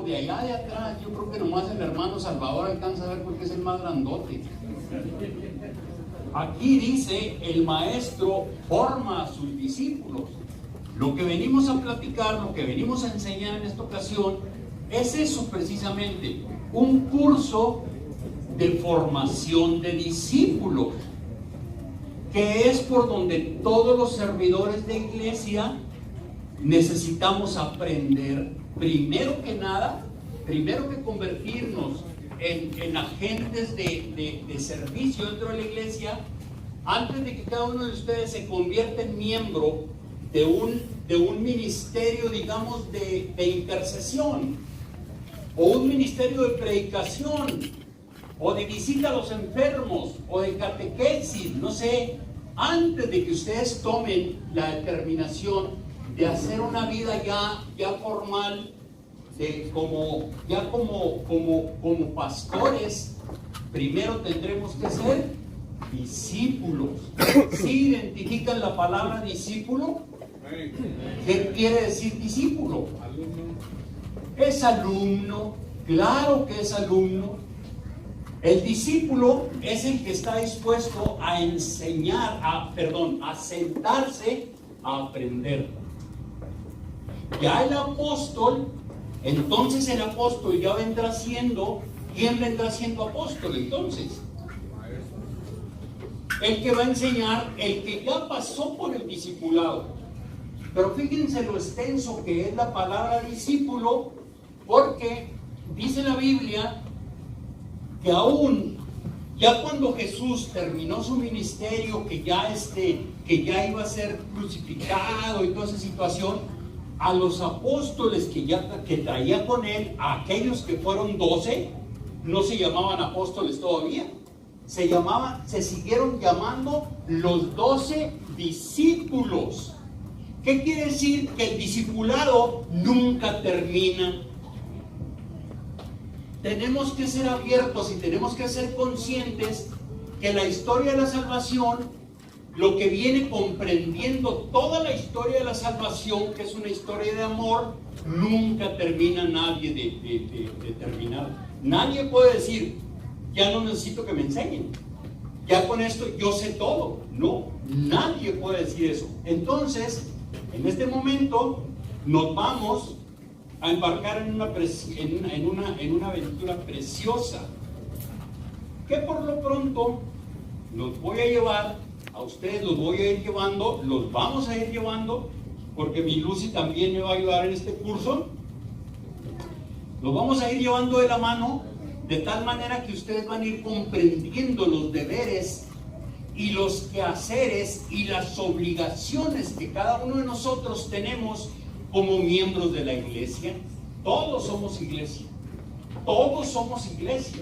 de allá de atrás, yo creo que nomás el hermano Salvador alcanza a ver porque es el más grandote. Aquí dice, el maestro forma a sus discípulos. Lo que venimos a platicar, lo que venimos a enseñar en esta ocasión, es eso precisamente, un curso de formación de discípulos, que es por donde todos los servidores de iglesia necesitamos aprender, primero que nada, primero que convertirnos en agentes de servicio dentro de la iglesia, antes de que cada uno de ustedes se convierta en miembro de un ministerio, digamos, de intercesión, o un ministerio de predicación, o de visita a los enfermos, o de catequesis, no sé, antes de que ustedes tomen la determinación de hacer una vida ya formal, como pastores, primero tendremos que ser discípulos. ¿Sí identifican la palabra discípulo? ¿Qué quiere decir discípulo? Es alumno, claro que es alumno. El discípulo es el que está dispuesto a enseñar, a sentarse a aprender. Ya el apóstol, entonces el apóstol ya vendrá siendo, ¿quién vendrá siendo apóstol entonces? El que va a enseñar, el que ya pasó por el discipulado. Pero fíjense lo extenso que es la palabra discípulo, porque dice la Biblia que aún, ya cuando Jesús terminó su ministerio, que ya iba a ser crucificado y toda esa situación, a los apóstoles que traía con él, a aquellos que fueron 12, no se llamaban apóstoles todavía, se siguieron llamando los 12 discípulos. ¿Qué quiere decir? Que el discipulado nunca termina. Tenemos que ser abiertos y tenemos que ser conscientes que la historia de la salvación, lo que viene comprendiendo toda la historia de la salvación, que es una historia de amor, nunca termina nadie de terminar. Nadie puede decir, ya no necesito que me enseñen, ya con esto yo sé todo. No, nadie puede decir eso. Entonces, en este momento nos vamos a embarcar en una aventura preciosa, que por lo pronto los voy a llevar a ustedes, los vamos a ir llevando, porque mi Lucy también me va a ayudar en este curso. Los vamos a ir llevando de la mano, de tal manera que ustedes van a ir comprendiendo los deberes y los quehaceres y las obligaciones que cada uno de nosotros tenemos como miembros de la iglesia. Todos somos iglesia, todos somos iglesia,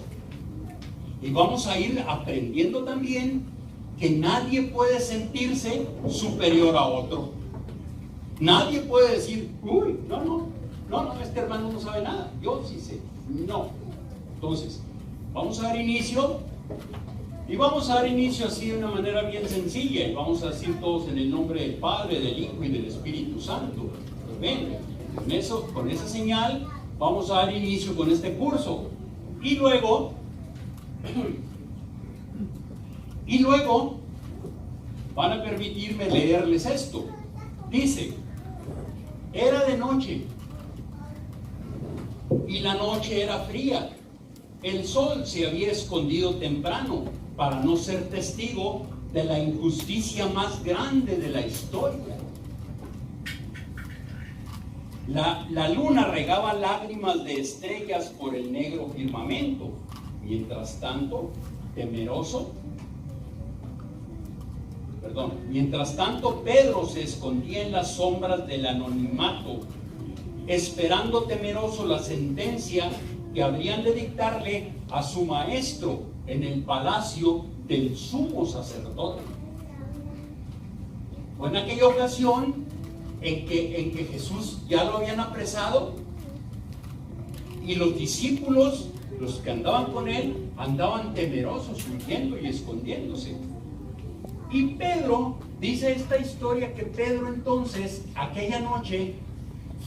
y vamos a ir aprendiendo también que nadie puede sentirse superior a otro. Nadie puede decir, uy, no, este hermano no sabe nada, yo sí sé. No. Entonces, vamos a dar inicio, y vamos a dar inicio así de una manera bien sencilla, y vamos a decir todos en el nombre del Padre, del Hijo y del Espíritu Santo. Amén. Con esa señal vamos a dar inicio con este curso. Y luego van a permitirme leerles esto. Dice, era de noche y la noche era fría. El sol se había escondido temprano para no ser testigo de la injusticia más grande de la historia. La luna regaba lágrimas de estrellas por el negro firmamento. Mientras tanto, Pedro se escondía en las sombras del anonimato, esperando temeroso la sentencia que habrían de dictarle a su maestro en el palacio del sumo sacerdote. Fue en aquella ocasión en que Jesús ya lo habían apresado, y los discípulos, los que andaban con él, andaban temerosos, huyendo y escondiéndose. Y Pedro, dice esta historia que Pedro entonces, aquella noche,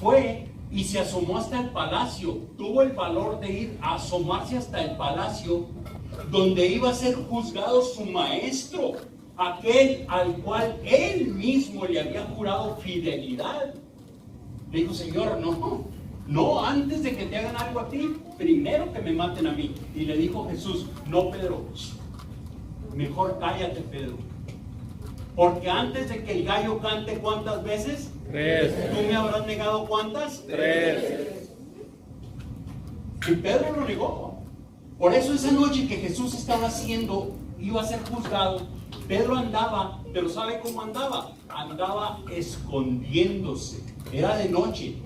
fue y se asomó hasta el palacio. Tuvo el valor de ir a asomarse hasta el palacio donde iba a ser juzgado su maestro, aquel al cual él mismo le había jurado fidelidad. Le dijo: Señor, no, antes de que te hagan algo a ti, primero que me maten a mí. Y le dijo Jesús: no, Pedro, mejor cállate, Pedro, porque antes de que el gallo cante, ¿cuántas veces? 3. ¿Tú me habrás negado cuántas? 3. Y Pedro lo negó. Por eso esa noche que Jesús estaba iba a ser juzgado, Pedro andaba, pero ¿sabe cómo andaba? Andaba escondiéndose. Era de noche.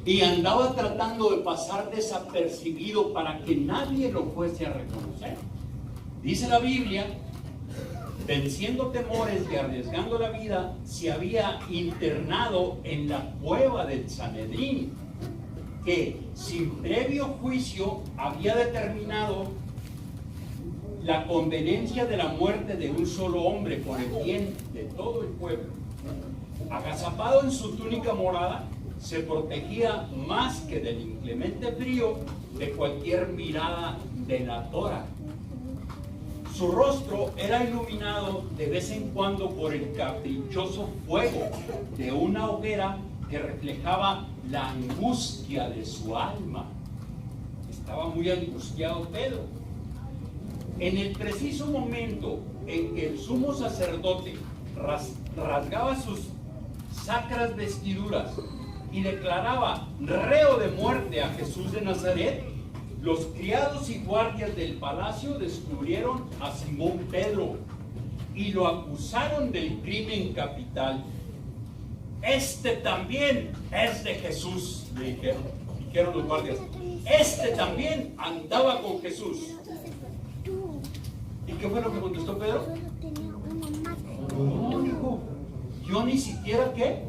Y andaba tratando de pasar desapercibido para que nadie lo fuese a reconocer. Dice la Biblia, venciendo temores y arriesgando la vida, se había internado en la cueva del Sanedrín, que sin previo juicio había determinado la conveniencia de la muerte de un solo hombre por el bien de todo el pueblo. Agazapado en su túnica morada, se protegía más que del inclemente frío de cualquier mirada delatora. Su rostro era iluminado de vez en cuando por el caprichoso fuego de una hoguera que reflejaba la angustia de su alma. Estaba muy angustiado Pedro. En el preciso momento en que el sumo sacerdote rasgaba sus sacras vestiduras y declaraba reo de muerte a Jesús de Nazaret, los criados y guardias del palacio descubrieron a Simón Pedro y lo acusaron del crimen capital. Este también es de Jesús, le dijeron los guardias. Este también andaba con Jesús. ¿Y qué fue lo que contestó Pedro? No, dijo, yo ni siquiera ¿qué?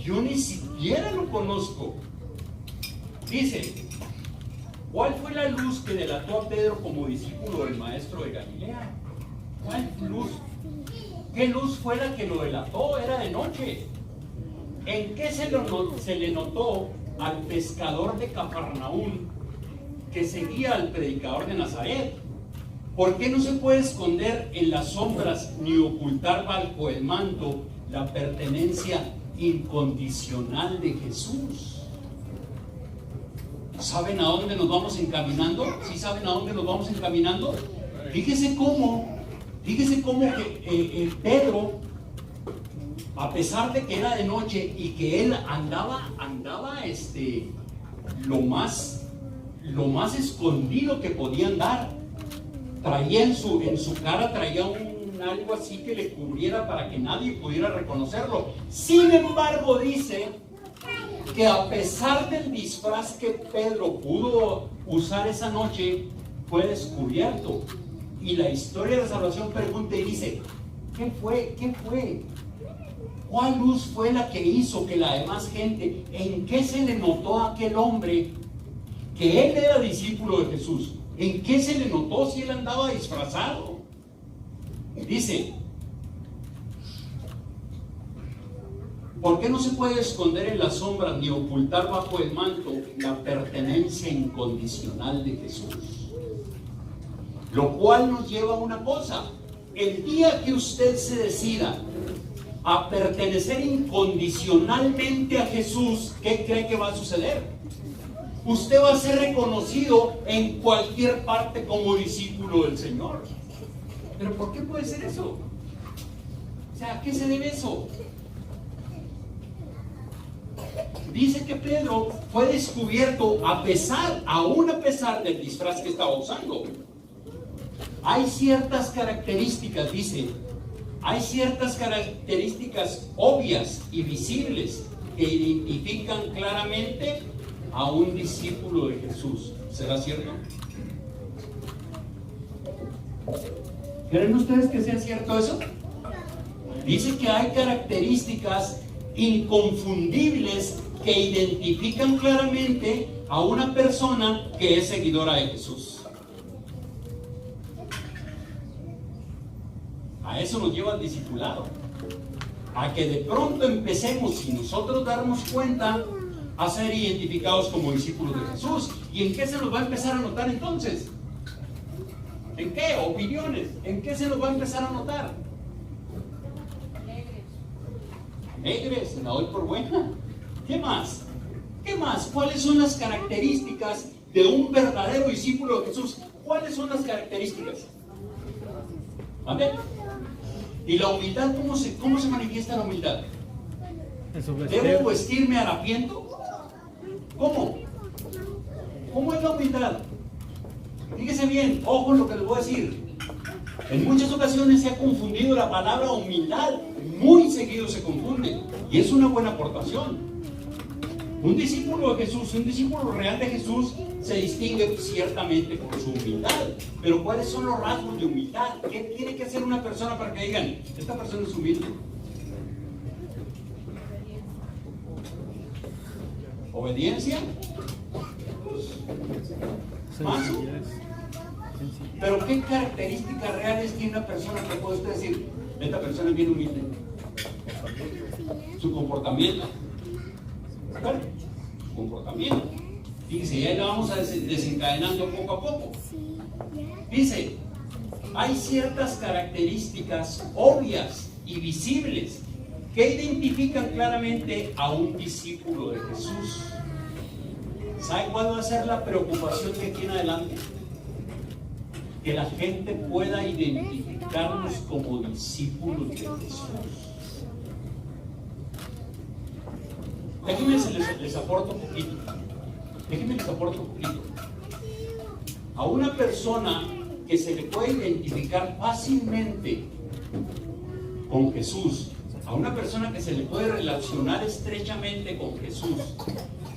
Yo ni siquiera lo conozco. Dice, ¿cuál fue la luz que delató a Pedro como discípulo del maestro de Galilea? ¿Cuál luz? ¿Qué luz fue la que lo delató? Era de noche. ¿En qué se le notó al pescador de Cafarnaúm que seguía al predicador de Nazaret? ¿Por qué no se puede esconder en las sombras ni ocultar bajo el manto la pertenencia incondicional de Jesús? ¿Saben a dónde nos vamos encaminando? ¿Sí saben a dónde nos vamos encaminando? Fíjese cómo que Pedro, a pesar de que era de noche y que él andaba lo más escondido que podía andar, traía en su cara algo así que le cubriera para que nadie pudiera reconocerlo. Sin embargo, dice que a pesar del disfraz que Pedro pudo usar esa noche, fue descubierto. Y la historia de la salvación pregunta y dice, ¿qué fue? ¿Cuál luz fue la que hizo que la demás gente, en qué se le notó a aquel hombre que él era discípulo de Jesús? ¿En qué se le notó si él andaba disfrazado? Dice, ¿por qué no se puede esconder en las sombras ni ocultar bajo el manto la pertenencia incondicional de Jesús? Lo cual nos lleva a una cosa: el día que usted se decida a pertenecer incondicionalmente a Jesús, ¿qué cree que va a suceder? Usted va a ser reconocido en cualquier parte como discípulo del Señor. ¿Pero por qué puede ser eso? O sea, ¿a qué se debe eso? Dice que Pedro fue descubierto aún a pesar del disfraz que estaba usando. Hay ciertas características, dice, hay ciertas características obvias y visibles que identifican claramente a un discípulo de Jesús. ¿Será cierto? ¿Creen ustedes que sea cierto eso? Dice que hay características inconfundibles que identifican claramente a una persona que es seguidora de Jesús. A eso nos lleva el discipulado. a que de pronto empecemos, sin nosotros darnos cuenta, a ser identificados como discípulos de Jesús. ¿Y en qué se nos va a empezar a notar entonces? ¿En qué? Opiniones. ¿En qué se nos va a empezar a notar? Alegres, me la doy por buena. ¿Qué más? ¿Qué más? ¿Cuáles son las características de un verdadero discípulo de Jesús? ¿Cuáles son las características? ¿Vale? ¿Y la humildad? ¿Cómo se manifiesta la humildad? ¿Debo vestirme harapiento? ¿Cómo? ¿Cómo es la humildad? Fíjese bien, ojo en lo que les voy a decir. En muchas ocasiones se ha confundido la palabra humildad, muy seguido se confunde, y es una buena aportación. Un discípulo de Jesús, un discípulo real de Jesús, se distingue ciertamente por su humildad. Pero ¿cuáles son los rasgos de humildad? ¿Qué tiene que hacer una persona para que digan, esta persona es humilde? ¿Obediencia? ¿Más? Pero ¿qué características reales tiene una persona que puede usted decir, esta persona es bien humilde? Su comportamiento. ¿Vale? Su comportamiento. Fíjese, ya lo vamos a desencadenando poco a poco. Dice, hay ciertas características obvias y visibles que identifican claramente a un discípulo de Jesús. ¿Sabe cuál va a ser la preocupación de aquí en adelante? Que la gente pueda identificarnos como discípulos de Jesús. Déjenme les aporto un poquito. A una persona que se le puede identificar fácilmente con Jesús, a una persona que se le puede relacionar estrechamente con Jesús,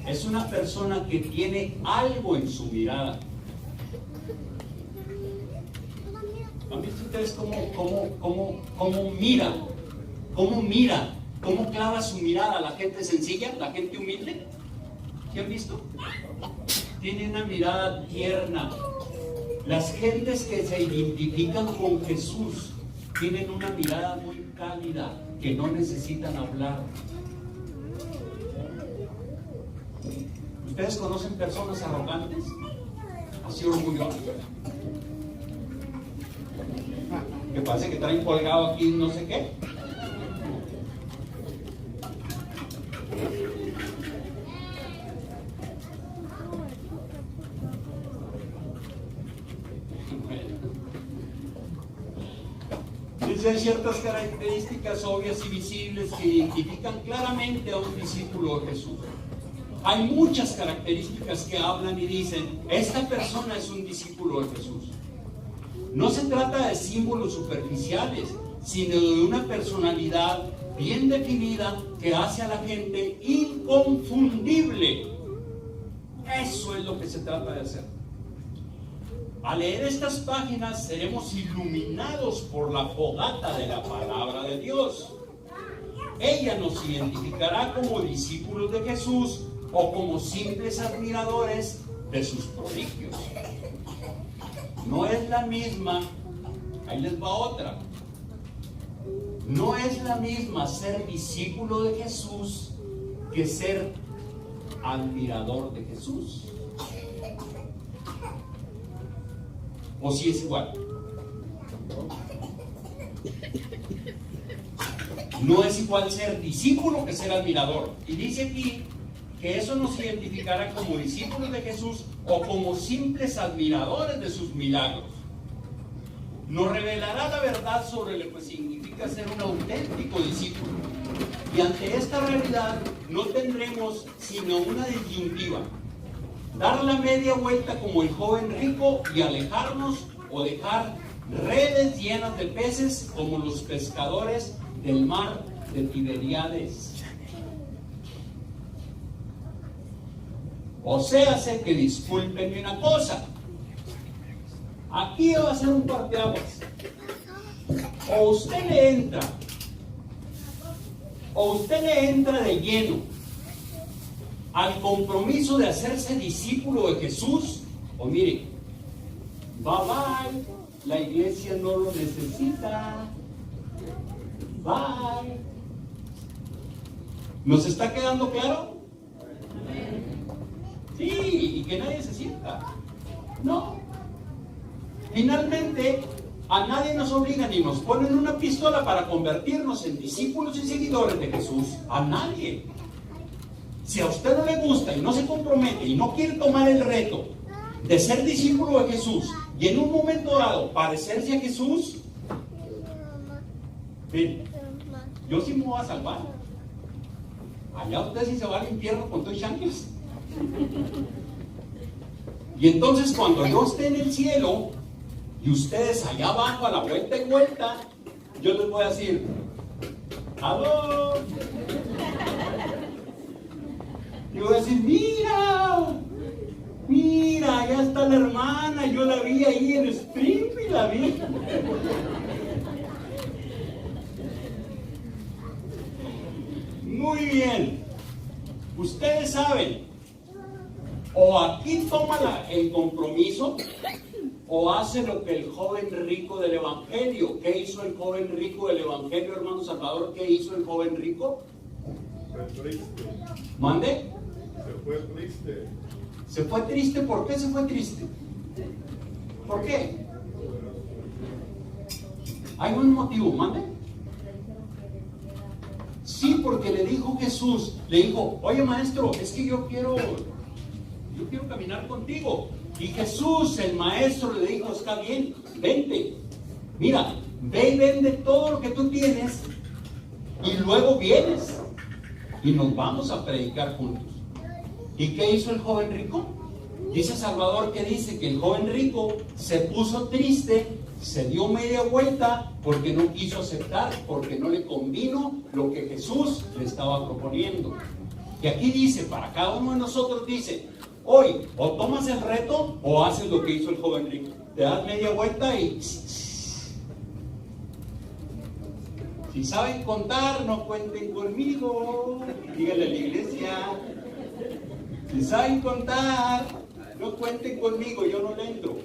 es una persona que tiene algo en su mirada. ¿Han visto ustedes cómo mira, cómo clava su mirada a la gente sencilla, la gente humilde? ¿Qué han visto? Tiene una mirada tierna. Las gentes que se identifican con Jesús tienen una mirada muy cálida, que no necesitan hablar. ¿Ustedes conocen personas arrogantes? Así orgullosas. Que parece que traen colgado aquí no sé qué. Hay ciertas características obvias y visibles que identifican claramente a un discípulo de Jesús. Hay muchas características que hablan y dicen, esta persona es un discípulo de Jesús. No se trata de símbolos superficiales, sino de una personalidad bien definida que hace a la gente inconfundible. Eso es lo que se trata de hacer. Al leer estas páginas seremos iluminados por la fogata de la palabra de Dios. Ella nos identificará como discípulos de Jesús o como simples admiradores de sus prodigios. No es la misma, ahí les va otra. No es la misma ser discípulo de Jesús que ser admirador de Jesús. ¿O si es igual? No es igual ser discípulo que ser admirador. Y dice aquí que eso nos identificará como discípulos de Jesús o como simples admiradores de sus milagros. Nos revelará la verdad sobre lo que significa ser un auténtico discípulo. Y ante esta realidad no tendremos sino una disyuntiva: dar la media vuelta como el joven rico y alejarnos, o dejar redes llenas de peces como los pescadores del mar de Tiberíades. O sea, sé que discúlpenme una cosa, aquí va a ser un parteaguas. O usted le entra de lleno al compromiso de hacerse discípulo de Jesús, o mire, bye bye, la iglesia no lo necesita, bye, ¿Nos está quedando claro? Sí, y que nadie se sienta. No. Finalmente, a nadie nos obligan ni nos ponen una pistola para convertirnos en discípulos y seguidores de Jesús. A nadie. Si a usted no le gusta y no se compromete y no quiere tomar el reto de ser discípulo de Jesús y en un momento dado parecerse a Jesús, bien, yo sí me voy a salvar. Allá usted sí se va al infierno con tus chanclas. Y entonces cuando yo esté en el cielo y ustedes allá abajo a la vuelta y vuelta, yo les voy a decir, ¡aló! Y voy a decir, mira, allá está la hermana, yo la vi ahí en Springfield, la vi. Muy bien, ustedes saben, o aquí toma el compromiso, o hace lo que el joven rico del Evangelio. ¿Qué hizo el joven rico del Evangelio, hermano Salvador? ¿Qué hizo el joven rico? Fue triste. ¿Mande? Se fue triste. ¿Se fue triste? ¿Por qué se fue triste? ¿Por qué? ¿Hay un motivo? ¿Mande? Sí, porque le dijo Jesús, le dijo, oye maestro, es que yo quiero caminar contigo. Y Jesús, el maestro, le dijo, está bien, vente. Mira, ve y vende todo lo que tú tienes y luego vienes y nos vamos a predicar juntos. ¿Y qué hizo el joven rico? Dice Salvador que dice que el joven rico se puso triste, se dio media vuelta porque no quiso aceptar, porque no le convino lo que Jesús le estaba proponiendo. Y aquí dice, para cada uno de nosotros dice, hoy o tomas el reto o haces lo que hizo el joven rico. Te das media vuelta y... Si saben contar, no cuenten conmigo. Díganle a la iglesia. Si saben contar, no cuenten conmigo, yo no le entro.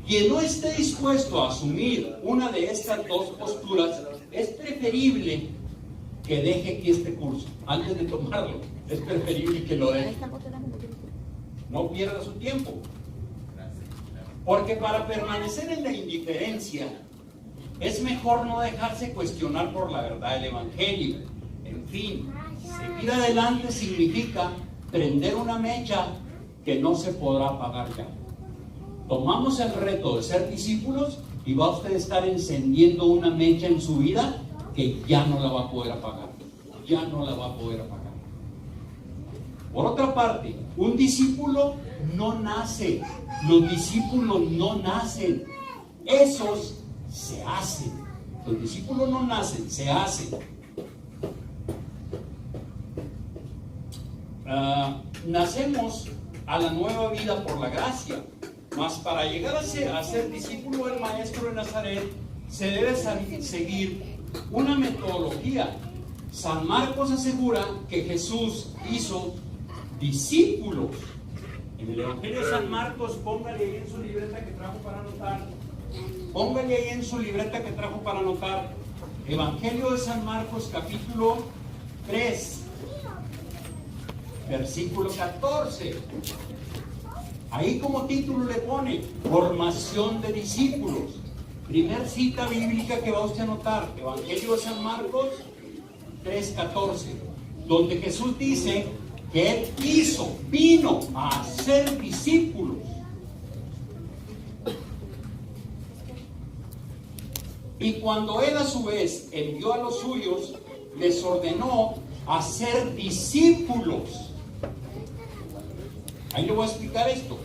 Quien no esté dispuesto a asumir una de estas dos posturas, es preferible que deje aquí este curso. Antes de tomarlo, es preferible que lo deje. No pierda su tiempo. Porque para permanecer en la indiferencia, es mejor no dejarse cuestionar por la verdad del Evangelio. En fin, seguir adelante significa prender una mecha que no se podrá apagar ya. Tomamos el reto de ser discípulos y va usted a estar encendiendo una mecha en su vida que ya no la va a poder apagar. Ya no la va a poder apagar. Por otra parte, un discípulo no nace. Los discípulos no nacen. Esos se hacen. Los discípulos no nacen, se hacen. Nacemos a la nueva vida por la gracia, mas para llegar a ser discípulo del Maestro de Nazaret se debe seguir una metodología. San Marcos asegura que Jesús hizo discípulos. En el Evangelio de San Marcos, póngale ahí en su libreta que trajo para anotar. Póngale ahí en su libreta que trajo para anotar. Evangelio de San Marcos, capítulo 3. Versículo 14. Ahí como título le pone formación de discípulos. Primer cita bíblica que va usted a anotar, Evangelio de San Marcos 3:14, donde Jesús dice que Él vino a hacer discípulos. Y cuando Él a su vez envió a los suyos, les ordenó hacer discípulos. Ahí le voy a explicar esto.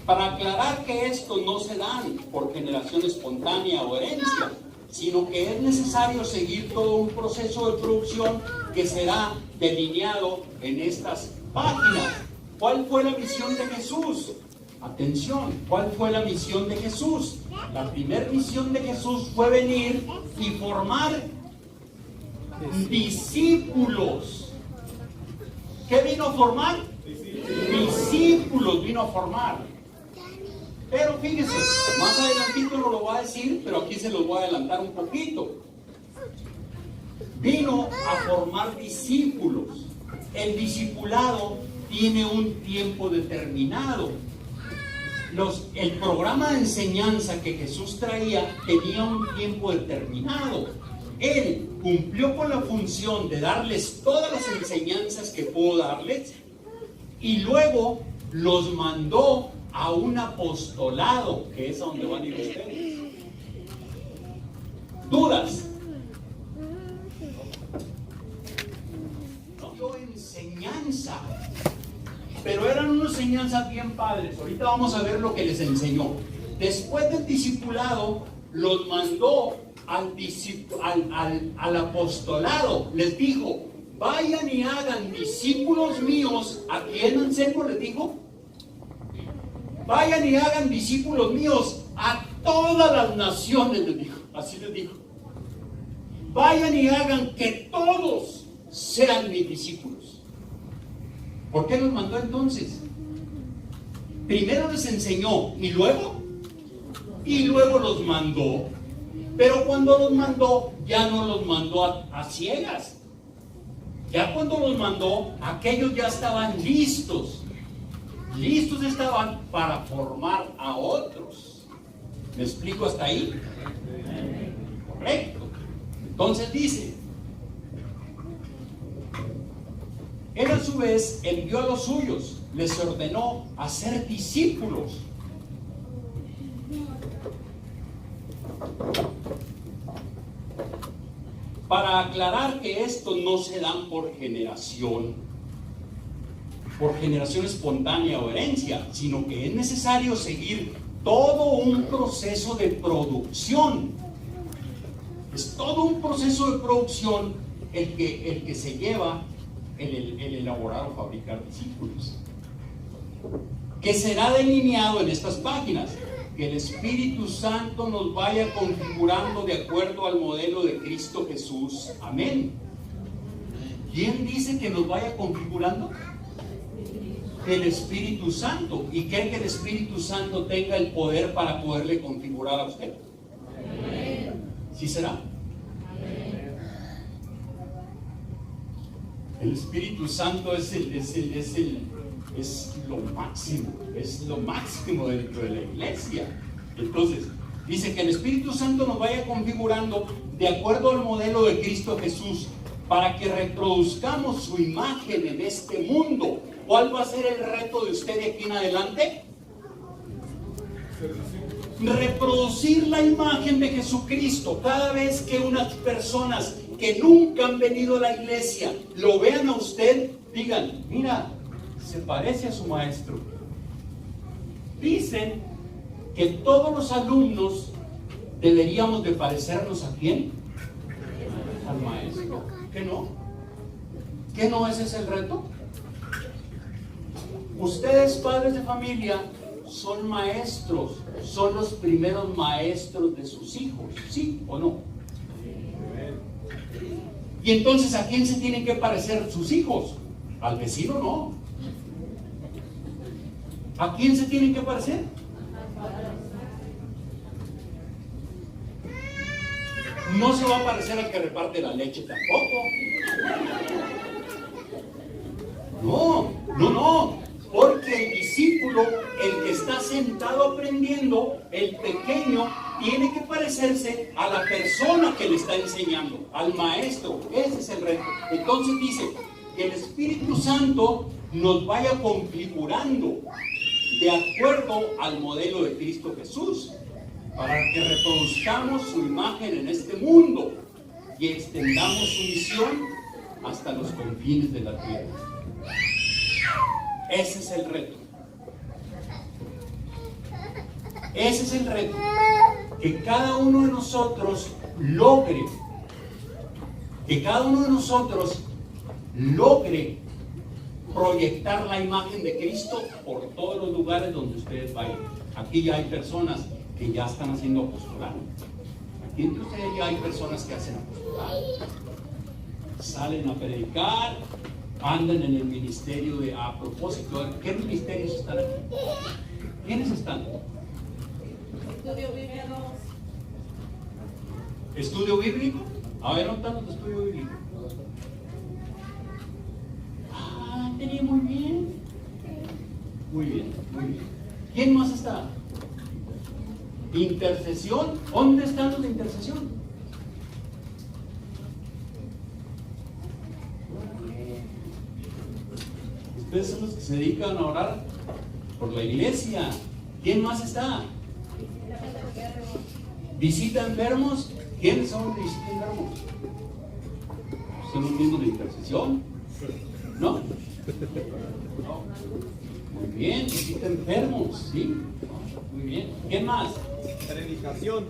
Para aclarar que esto no se da por generación espontánea o herencia, sino que es necesario seguir todo un proceso de producción que será delineado en estas páginas. ¿Cuál fue la misión de Jesús? Atención, ¿cuál fue la misión de Jesús? La primera misión de Jesús fue venir y formar discípulos. ¿Qué vino a formar? Discípulos vino a formar. Pero fíjense, más adelantito no lo voy a decir, pero aquí se los voy a adelantar un poquito. Vino a formar discípulos. El discipulado tiene un tiempo determinado. El programa de enseñanza que Jesús traía tenía un tiempo determinado. Él cumplió con la función de darles todas las enseñanzas que pudo darles y luego los mandó a un apostolado, que es a donde van a ir ustedes. ¿Dudas? No dio enseñanza, pero eran unas enseñanzas bien padres. Ahorita vamos a ver lo que les enseñó. Después del discipulado, los mandó al apostolado. Les dijo: vayan y hagan discípulos míos. ¿A quién, Anselmo, les dijo? Vayan y hagan discípulos míos a todas las naciones, les dijo. Así les dijo. Vayan y hagan que todos sean mis discípulos. ¿Por qué los mandó entonces? Primero les enseñó y luego los mandó. Pero cuando los mandó, ya no los mandó a ciegas. Ya cuando los mandó, aquellos ya estaban listos. Listos estaban para formar a otros. ¿Me explico hasta ahí? Correcto. Entonces dice: él a su vez envió a los suyos, les ordenó hacer discípulos. Para aclarar que esto no se dan por generación espontánea o herencia, sino que es necesario seguir todo un proceso de producción. Es todo un proceso de producción el que se lleva el elaborar o fabricar discípulos, que será delineado en estas páginas. Que el Espíritu Santo nos vaya configurando de acuerdo al modelo de Cristo Jesús. Amén. ¿Quién dice que nos vaya configurando? El Espíritu Santo. ¿Y cree que el Espíritu Santo tenga el poder para poderle configurar a usted? ¿Sí será? El Espíritu Santo es lo máximo dentro de la iglesia. Entonces, dice que el Espíritu Santo nos vaya configurando de acuerdo al modelo de Cristo Jesús, para que reproduzcamos su imagen en este mundo. ¿Cuál va a ser el reto de usted de aquí en adelante? Reproducir la imagen de Jesucristo. Cada vez que unas personas que nunca han venido a la iglesia lo vean a usted, digan: mira, se parece a su maestro. Dicen que todos los alumnos deberíamos de parecernos ¿a quién? Al maestro. ¿Qué no? ¿Qué no? Ese es el reto. Ustedes, padres de familia, son maestros, son los primeros maestros de sus hijos, ¿sí o no? Y entonces, ¿a quién se tienen que parecer sus hijos? Al vecino no. ¿A quién se tienen que parecer? No se va a parecer al que reparte la leche tampoco. No. Porque el discípulo, el que está sentado aprendiendo, el pequeño, tiene que parecerse a la persona que le está enseñando, al maestro. Ese es el reto. Entonces dice que el Espíritu Santo nos vaya configurando de acuerdo al modelo de Cristo Jesús, para que reproduzcamos su imagen en este mundo y extendamos su misión hasta los confines de la tierra. Ese es el reto. Ese es el reto. Que cada uno de nosotros logre proyectar la imagen de Cristo por todos los lugares donde ustedes vayan. Aquí ya hay personas que ya están haciendo apostolado. Aquí entre ustedes ya hay personas que hacen apostolado. Salen a predicar, andan en el ministerio de, a propósito, ¿qué ministerios están aquí? ¿Quiénes están? Estudio bíblico. ¿A A ver, ¿dónde están los de estudio bíblico? Ah, tenía muy bien. Muy bien, muy bien. ¿Quién más está? Intercesión. ¿Dónde están los de intercesión? Ustedes son los que se dedican a orar por la iglesia. ¿Quién más está? ¿Visita enfermos? ¿Quiénes son los que visitan enfermos? ¿Son los mismos de intercesión? ¿No? No. Muy bien, visita enfermos, ¿sí? Muy bien. ¿Quién más? Predicación.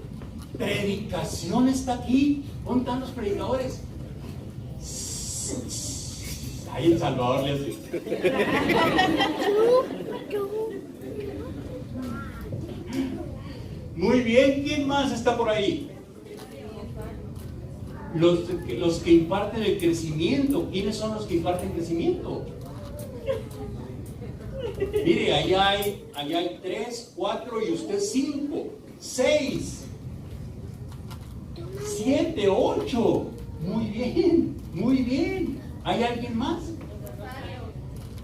Predicación está aquí. ¿Dónde están los predicadores? Ahí El Salvador le hace. Muy bien, ¿quién más está por ahí? Los que imparten el crecimiento. ¿Quiénes son los que imparten crecimiento? Mire, ahí hay 3, 4 y usted 5, 6, 7, 8. Muy bien, muy bien. ¿Hay alguien más?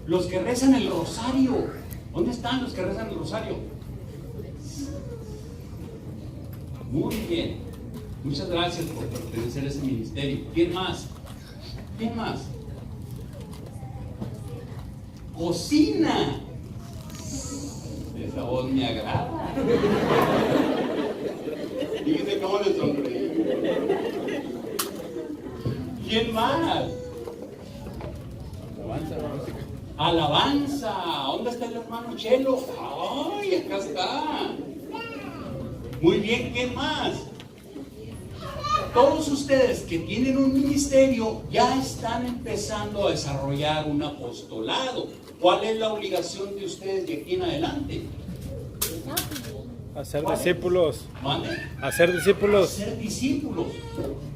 Los que rezan el rosario. ¿Dónde están los que rezan el rosario? Muy bien. Muchas gracias por pertenecer a ese ministerio. ¿Quién más? ¿Quién más? Cocina. Esa voz me agrada. Fíjense cómo le sonreí. ¿Quién más? Alabanza. ¿Dónde está el hermano Chelo? ¡Ay, acá está! Muy bien, ¿qué más? Todos ustedes que tienen un ministerio ya están empezando a desarrollar un apostolado. ¿Cuál es la obligación de ustedes de aquí en adelante? Hacer discípulos. ¿Mande? Hacer discípulos. Ser discípulos.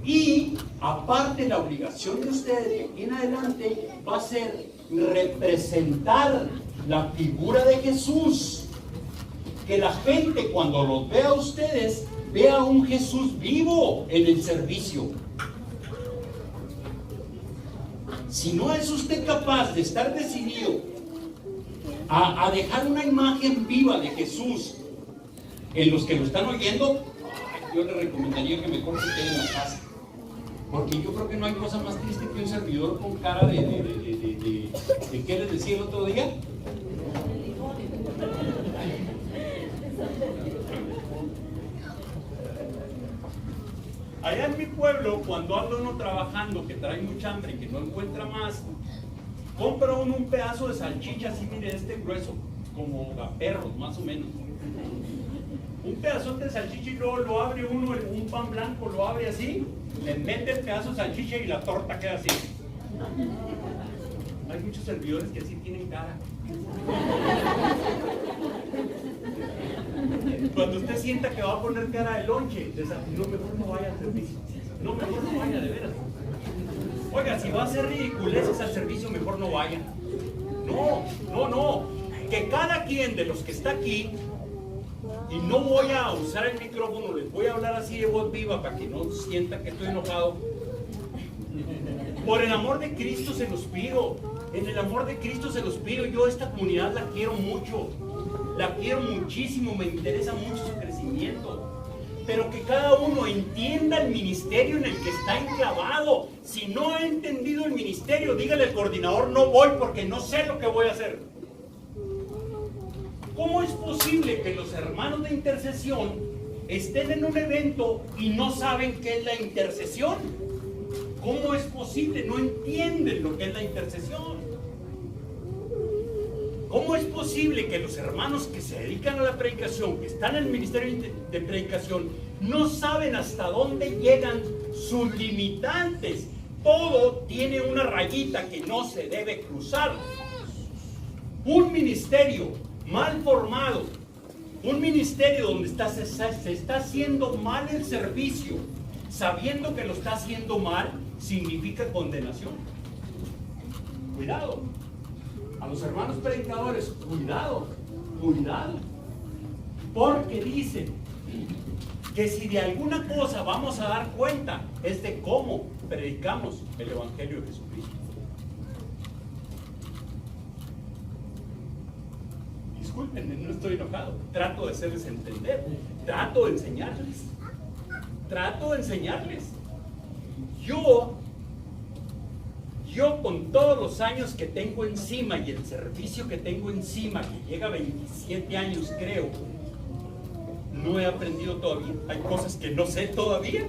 Y aparte la obligación de ustedes de aquí en adelante va a ser representar la figura de Jesús. Que la gente cuando los vea a ustedes vea a un Jesús vivo en el servicio. Si no es usted capaz de estar decidido a dejar una imagen viva de Jesús en los que lo están oyendo, yo le recomendaría que mejor se quede en la casa. Porque yo creo que no hay cosa más triste que un servidor con cara de ¿qué les decía el otro día? Allá en mi pueblo, cuando anda uno trabajando, que trae mucha hambre y que no encuentra más, compra uno un pedazo de salchicha así, mire, este grueso, como gaperros, más o menos. Un pedazo de salchicha y luego lo abre uno en un pan blanco, lo abre así, le mete el pedazo de salchicha y la torta queda así. Hay muchos servidores que así tienen cara. Cuando usted sienta que va a poner cara de lonche, no, mejor no vaya al servicio. No, mejor no vaya, de veras. Oiga, si va a hacer ridiculeces al servicio, mejor no vaya. No. Que cada quien de los que está aquí, y no voy a usar el micrófono, les voy a hablar así de voz viva para que no sientan que estoy enojado. Por el amor de Cristo se los pido. En el amor de Cristo se los pido. Yo esta comunidad la quiero mucho. La quiero muchísimo, me interesa mucho su crecimiento. Pero que cada uno entienda el ministerio en el que está enclavado. Si no ha entendido el ministerio, dígale al coordinador, no voy porque no sé lo que voy a hacer. ¿Cómo es posible que los hermanos de intercesión estén en un evento y no saben qué es la intercesión? ¿Cómo es posible? No entienden lo que es la intercesión. ¿Cómo es posible que los hermanos que se dedican a la predicación, que están en el ministerio de predicación, no saben hasta dónde llegan sus limitantes? Todo tiene una rayita que no se debe cruzar. Un ministerio mal formado, un ministerio donde se está haciendo mal el servicio, sabiendo que lo está haciendo mal, significa condenación. Cuidado. A los hermanos predicadores, cuidado, porque dicen que si de alguna cosa vamos a dar cuenta es de cómo predicamos el Evangelio de Jesucristo. Discúlpenme, no estoy enojado, trato de hacerles entender, trato de enseñarles. Yo con todos los años que tengo encima y el servicio que tengo encima, que llega a 27 años creo, no he aprendido todavía. Hay cosas que no sé todavía.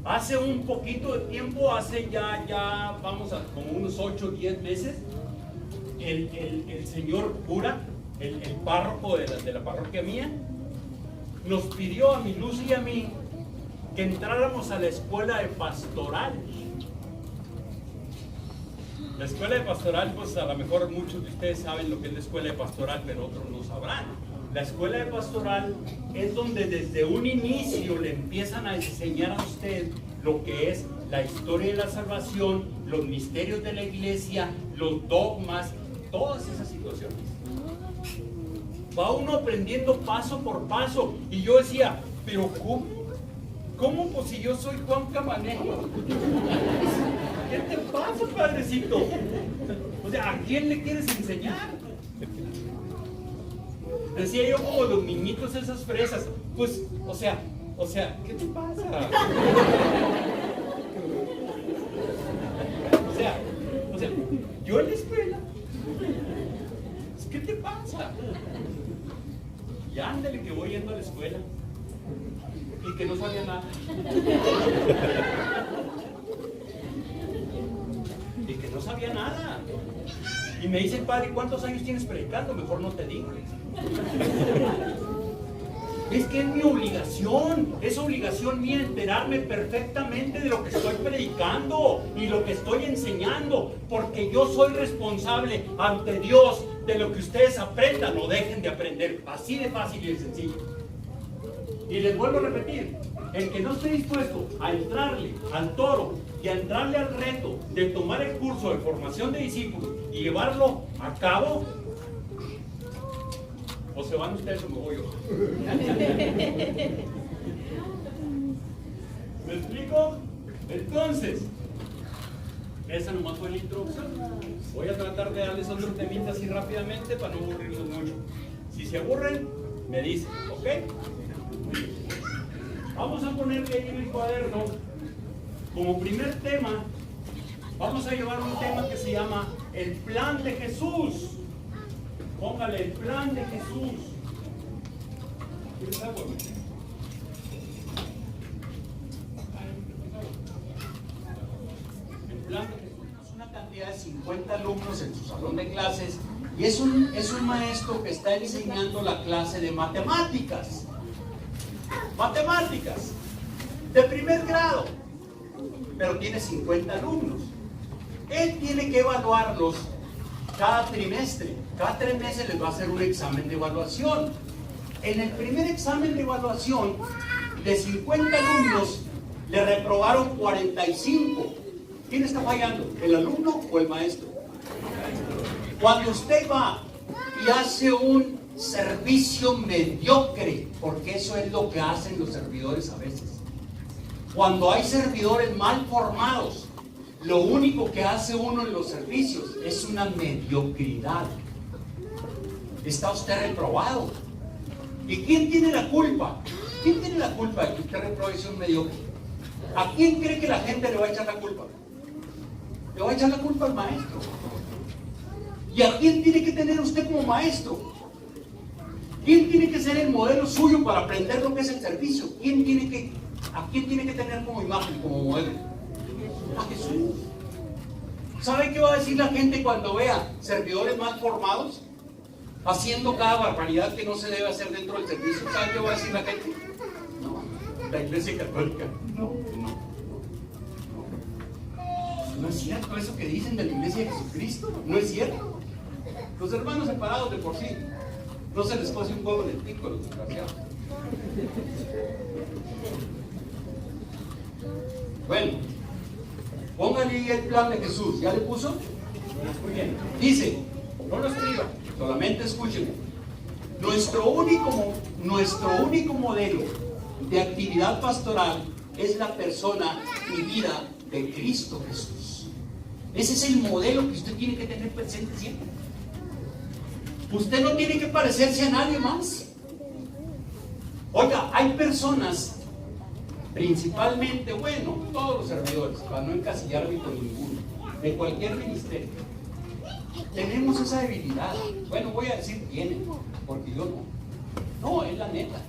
Hace un poquito de tiempo, hace ya vamos a como unos 8 o 10 meses, el señor cura, el párroco de la parroquia mía, nos pidió a mi Luz y a mí que entráramos a la escuela de pastoral. La escuela de pastoral, pues a lo mejor muchos de ustedes saben lo que es la escuela de pastoral, pero otros no sabrán. La escuela de pastoral es donde desde un inicio le empiezan a enseñar a usted lo que es la historia de la salvación, los misterios de la iglesia, los dogmas, todas esas situaciones. Va uno aprendiendo paso por paso. Y yo decía, pero ¿cómo? ¿Cómo? Pues si yo soy Juan Camanejo. ¿Qué te pasa, padrecito? O sea, ¿a quién le quieres enseñar? Decía yo como los niñitos esas fresas. Pues, o sea, ¿qué te pasa? O sea, yo en la escuela. ¿Qué te pasa? Y ándale que voy yendo a la escuela y que no sabía nada. Y que no sabía nada. Y me dice el padre, ¿cuántos años tienes predicando? Mejor no te digo. Es que es mi obligación, es obligación mía enterarme perfectamente de lo que estoy predicando y lo que estoy enseñando, porque yo soy responsable ante Dios de lo que ustedes aprendan o dejen de aprender, así de fácil y de sencillo. Y les vuelvo a repetir, el que no esté dispuesto a entrarle al toro y a entrarle al reto de tomar el curso de formación de discípulos y llevarlo a cabo, o se van ustedes o me voy yo. ¿Me explico? Entonces, esa nomás fue la introducción. Voy a tratar de darles otro temita así rápidamente para no aburrirlos mucho. Si se aburren, me dicen, ¿ok? Vamos a ponerle ahí en el cuaderno, como primer tema, vamos a llevar un tema que se llama el plan de Jesús. Póngale el plan de Jesús. ¿Quieres agua? El plan de Jesús es una cantidad de 50 alumnos en su salón de clases y es un maestro que está enseñando la clase de matemáticas. Matemáticas de primer grado, pero tiene 50 alumnos. Él tiene que evaluarlos cada trimestre. Cada 3 meses les va a hacer un examen de evaluación. En el primer examen de evaluación, de 50 alumnos, le reprobaron 45. ¿Quién está fallando? ¿El alumno o el maestro? Cuando usted va y hace un servicio mediocre, porque eso es lo que hacen los servidores a veces. Cuando hay servidores mal formados, lo único que hace uno en los servicios es una mediocridad. Está usted reprobado. ¿Y quién tiene la culpa? ¿Quién tiene la culpa de que usted reprobe un mediocre? ¿A quién cree que la gente le va a echar la culpa? Le va a echar la culpa al maestro. ¿Y a quién tiene que tener usted como maestro? ¿Quién tiene que ser el modelo suyo para aprender lo que es el servicio? ¿A quién tiene que tener como imagen, como modelo? A Jesús. ¿Sabe qué va a decir la gente cuando vea servidores mal formados haciendo cada barbaridad que no se debe hacer dentro del servicio? ¿Sabe qué va a decir la gente? No, la Iglesia Católica. No es cierto eso que dicen de la Iglesia de Jesucristo. No es cierto. Los hermanos separados de por sí no se les cose un huevo en el pico a los desgraciados. Bueno, póngale ahí el plan de Jesús. ¿Ya le puso? Muy bien. Dice, no lo escriba, solamente escúcheme. Nuestro único modelo de actividad pastoral es la persona y vida de Cristo Jesús. Ese es el modelo que usted tiene que tener presente siempre. Usted no tiene que parecerse a nadie más. Oiga, hay personas, principalmente, bueno, todos los servidores, para no encasillarme con ninguno, de cualquier ministerio, tenemos esa debilidad. Bueno, voy a decir tienen, porque yo no. No, es la neta.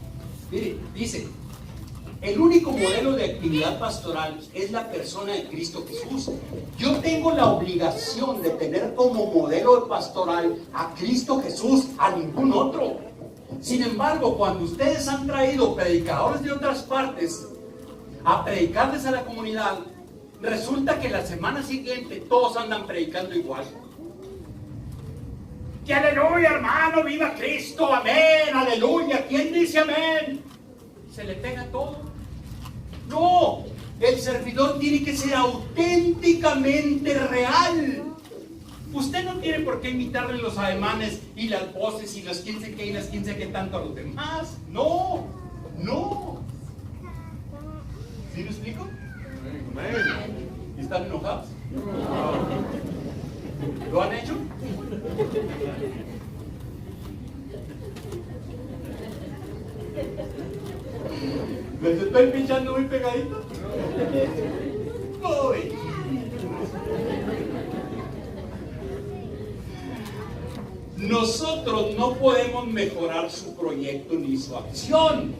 Mire, dice, el único modelo de actividad pastoral es la persona de Cristo Jesús. Yo tengo la obligación de tener como modelo pastoral a Cristo Jesús, a ningún otro. Sin embargo, cuando ustedes han traído predicadores de otras partes a predicarles a la comunidad, resulta que la semana siguiente todos andan predicando igual. ¡Que aleluya, hermano! ¡Viva Cristo! ¡Amén! ¡Aleluya! ¿Quién dice amén? Se le pega todo. No, el servidor tiene que ser auténticamente real. Usted no tiene por qué imitarle los ademanes y las voces y las 15 que y las 15 que tanto a los demás. No, no. ¿Sí me explico? ¿Y están enojados? ¿Lo han hecho? ¿Les estoy pinchando muy pegadito? Uy. Nosotros no podemos mejorar su proyecto ni su acción.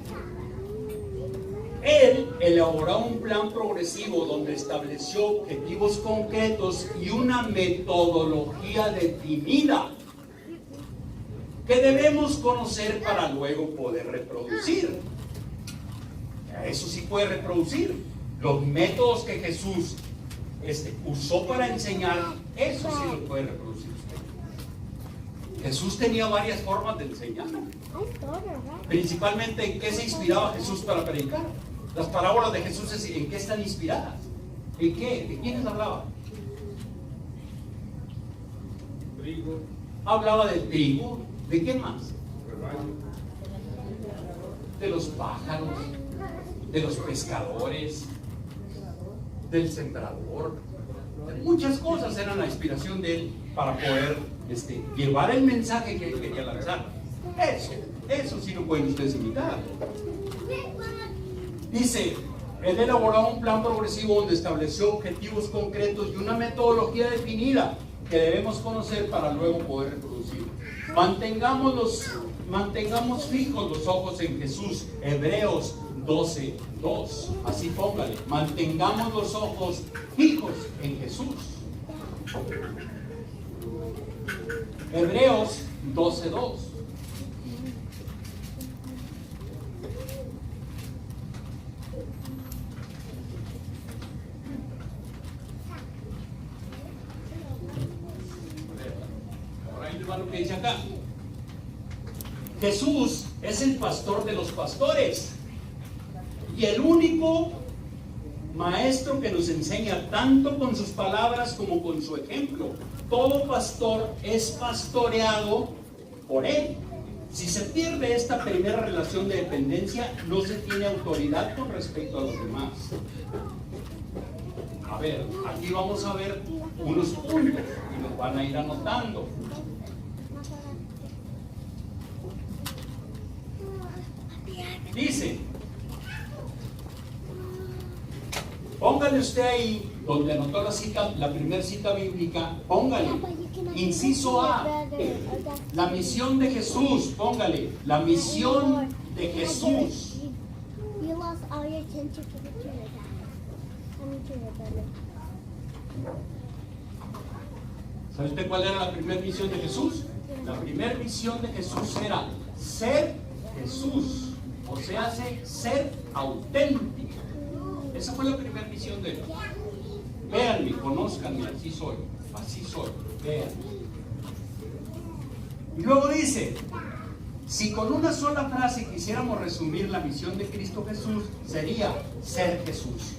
Él elaboró un plan progresivo donde estableció objetivos concretos y una metodología definida que debemos conocer para luego poder reproducir. Eso sí puede reproducir. Los métodos que Jesús usó para enseñar, eso sí lo puede reproducir usted. Jesús tenía varias formas de enseñar. Principalmente, ¿en qué se inspiraba Jesús para predicar? Las parábolas de Jesús, ¿en qué están inspiradas? ¿En qué? ¿De quiénes hablaba? Trigo. Hablaba del trigo. ¿De qué más? Rebaño. De los pájaros, de los pescadores, del sembrador. De muchas cosas eran la inspiración de él para poder llevar el mensaje que él quería lanzar. Eso sí lo pueden ustedes imitar. Dice, él elaboró un plan progresivo donde estableció objetivos concretos y una metodología definida que debemos conocer para luego poder reproducir. Mantengamos fijos los ojos en Jesús. Hebreos 12:2. Así póngale. Mantengamos los ojos fijos en Jesús. Hebreos 12:2. Lo que dice acá. Jesús es el pastor de los pastores y el único maestro que nos enseña tanto con sus palabras como con su ejemplo. Todo pastor es pastoreado por él. Si se pierde esta primera relación de dependencia, no se tiene autoridad con respecto a los demás. A ver, aquí vamos a ver unos puntos y los van a ir anotando. Dice, póngale usted ahí, donde anotó la primera cita bíblica, póngale, inciso A, la misión de Jesús, póngale, la misión de Jesús. ¿Sabe usted cuál era la primera misión de Jesús? La primera misión de Jesús era ser Jesús. O sea, ser auténtico. Esa fue la primera misión de él. Véanme, conózcanme, así soy, véanme. Y luego dice, si con una sola frase quisiéramos resumir la misión de Cristo Jesús, sería ser Jesús.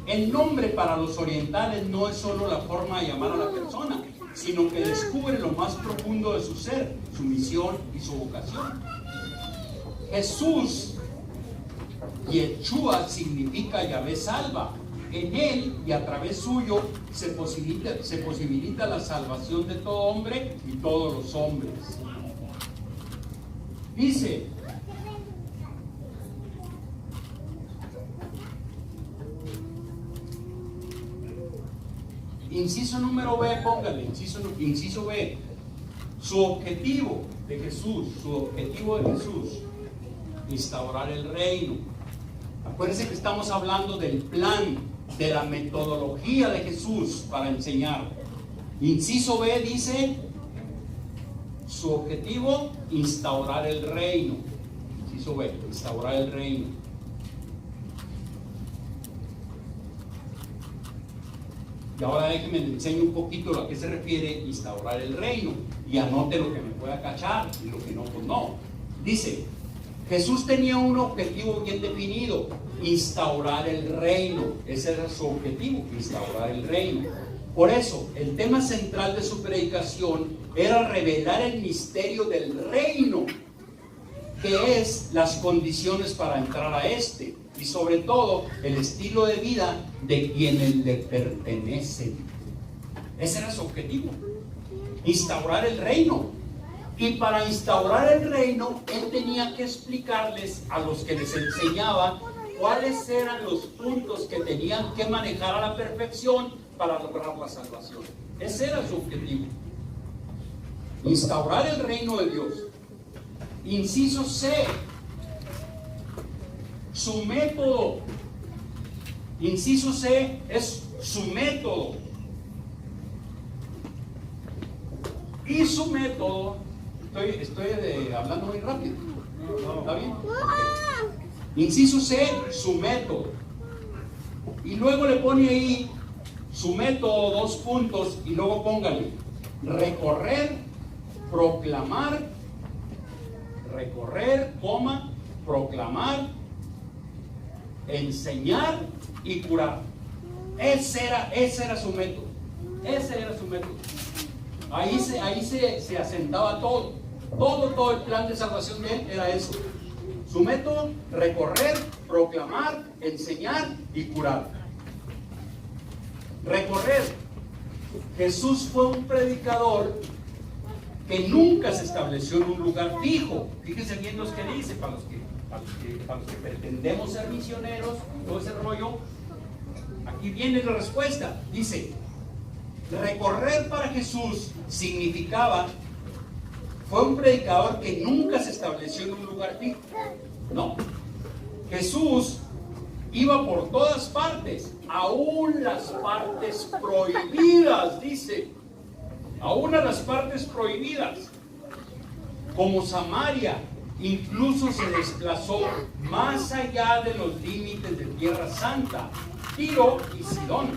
El nombre para los orientales no es solo la forma de llamar a la persona, sino que descubre lo más profundo de su ser, su misión y su vocación. Jesús, Yeshua, significa Yahvé salva. En él y a través suyo se posibilita la salvación de todo hombre y todos los hombres. Dice, inciso número B, póngale, inciso B, su objetivo de Jesús, instaurar el reino. Acuérdense que estamos hablando del plan, de la metodología de Jesús para enseñar. Inciso B dice, su objetivo, instaurar el reino. Inciso B, instaurar el reino. Y ahora déjenme enseñar un poquito a qué se refiere instaurar el reino. Y anote lo que me pueda cachar y lo que no, pues no. Dice, Jesús tenía un objetivo bien definido, instaurar el reino. Ese era su objetivo, instaurar el reino. Por eso, el tema central de su predicación era revelar el misterio del reino, que es las condiciones para entrar a este, y sobre todo, el estilo de vida de quienes le pertenecen. Ese era su objetivo, instaurar el reino. Y para instaurar el reino, él tenía que explicarles a los que les enseñaba cuáles eran los puntos que tenían que manejar a la perfección para lograr la salvación. Ese era su objetivo. Instaurar el reino de Dios. Inciso C. Su método. Inciso C es su método. Y su método, estoy hablando muy rápido. ¿Está bien? Inciso C, su método. Y luego le pone ahí su método, 2 puntos, y luego póngale recorrer, proclamar, enseñar y curar. Ese era su método. Ese era su método. Ahí se asentaba todo. Todo el plan de salvación de él era eso. Su método, recorrer, proclamar, enseñar y curar. Recorrer. Jesús fue un predicador que nunca se estableció en un lugar fijo. Fíjense bien los que dice, para los que pretendemos ser misioneros, todo ese rollo. Aquí viene la respuesta. Dice, recorrer para Jesús significaba, fue un predicador que nunca se estableció en un lugar fijo. No. Jesús iba por todas partes, aún las partes prohibidas, dice. Aún a las partes prohibidas. Como Samaria, incluso se desplazó más allá de los límites de Tierra Santa, Tiro y Sidón.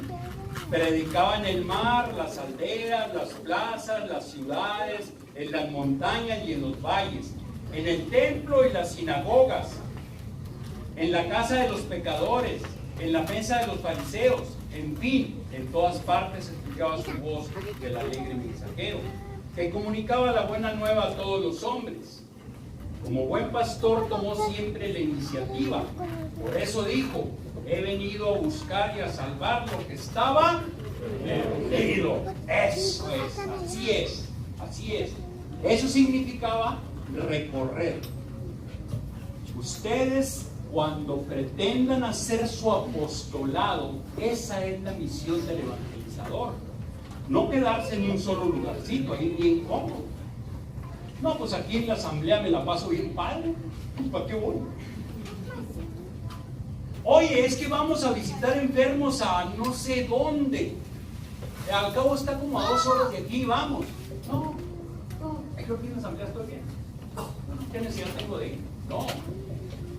Predicaba en el mar, las aldeas, las plazas, las ciudades, en las montañas y en los valles, en el templo y las sinagogas, en la casa de los pecadores, en la mesa de los fariseos, en fin, en todas partes escuchaba su voz del alegre mensajero, que comunicaba la buena nueva a todos los hombres. Como buen pastor tomó siempre la iniciativa. Por eso dijo, he venido a buscar y a salvar lo que estaba perdido. Eso es, así es, así es. Eso significaba recorrer. Ustedes, cuando pretendan hacer su apostolado, esa es la misión del evangelizador. No quedarse en un solo lugarcito, ahí bien cómodo. No, pues aquí en la asamblea me la paso bien padre. ¿Para qué voy? Oye, es que vamos a visitar enfermos a no sé dónde. Al cabo está como a 2 horas de aquí, vamos. No, creo que en la asamblea estoy bien. ¿Qué necesidad tengo de ir? No.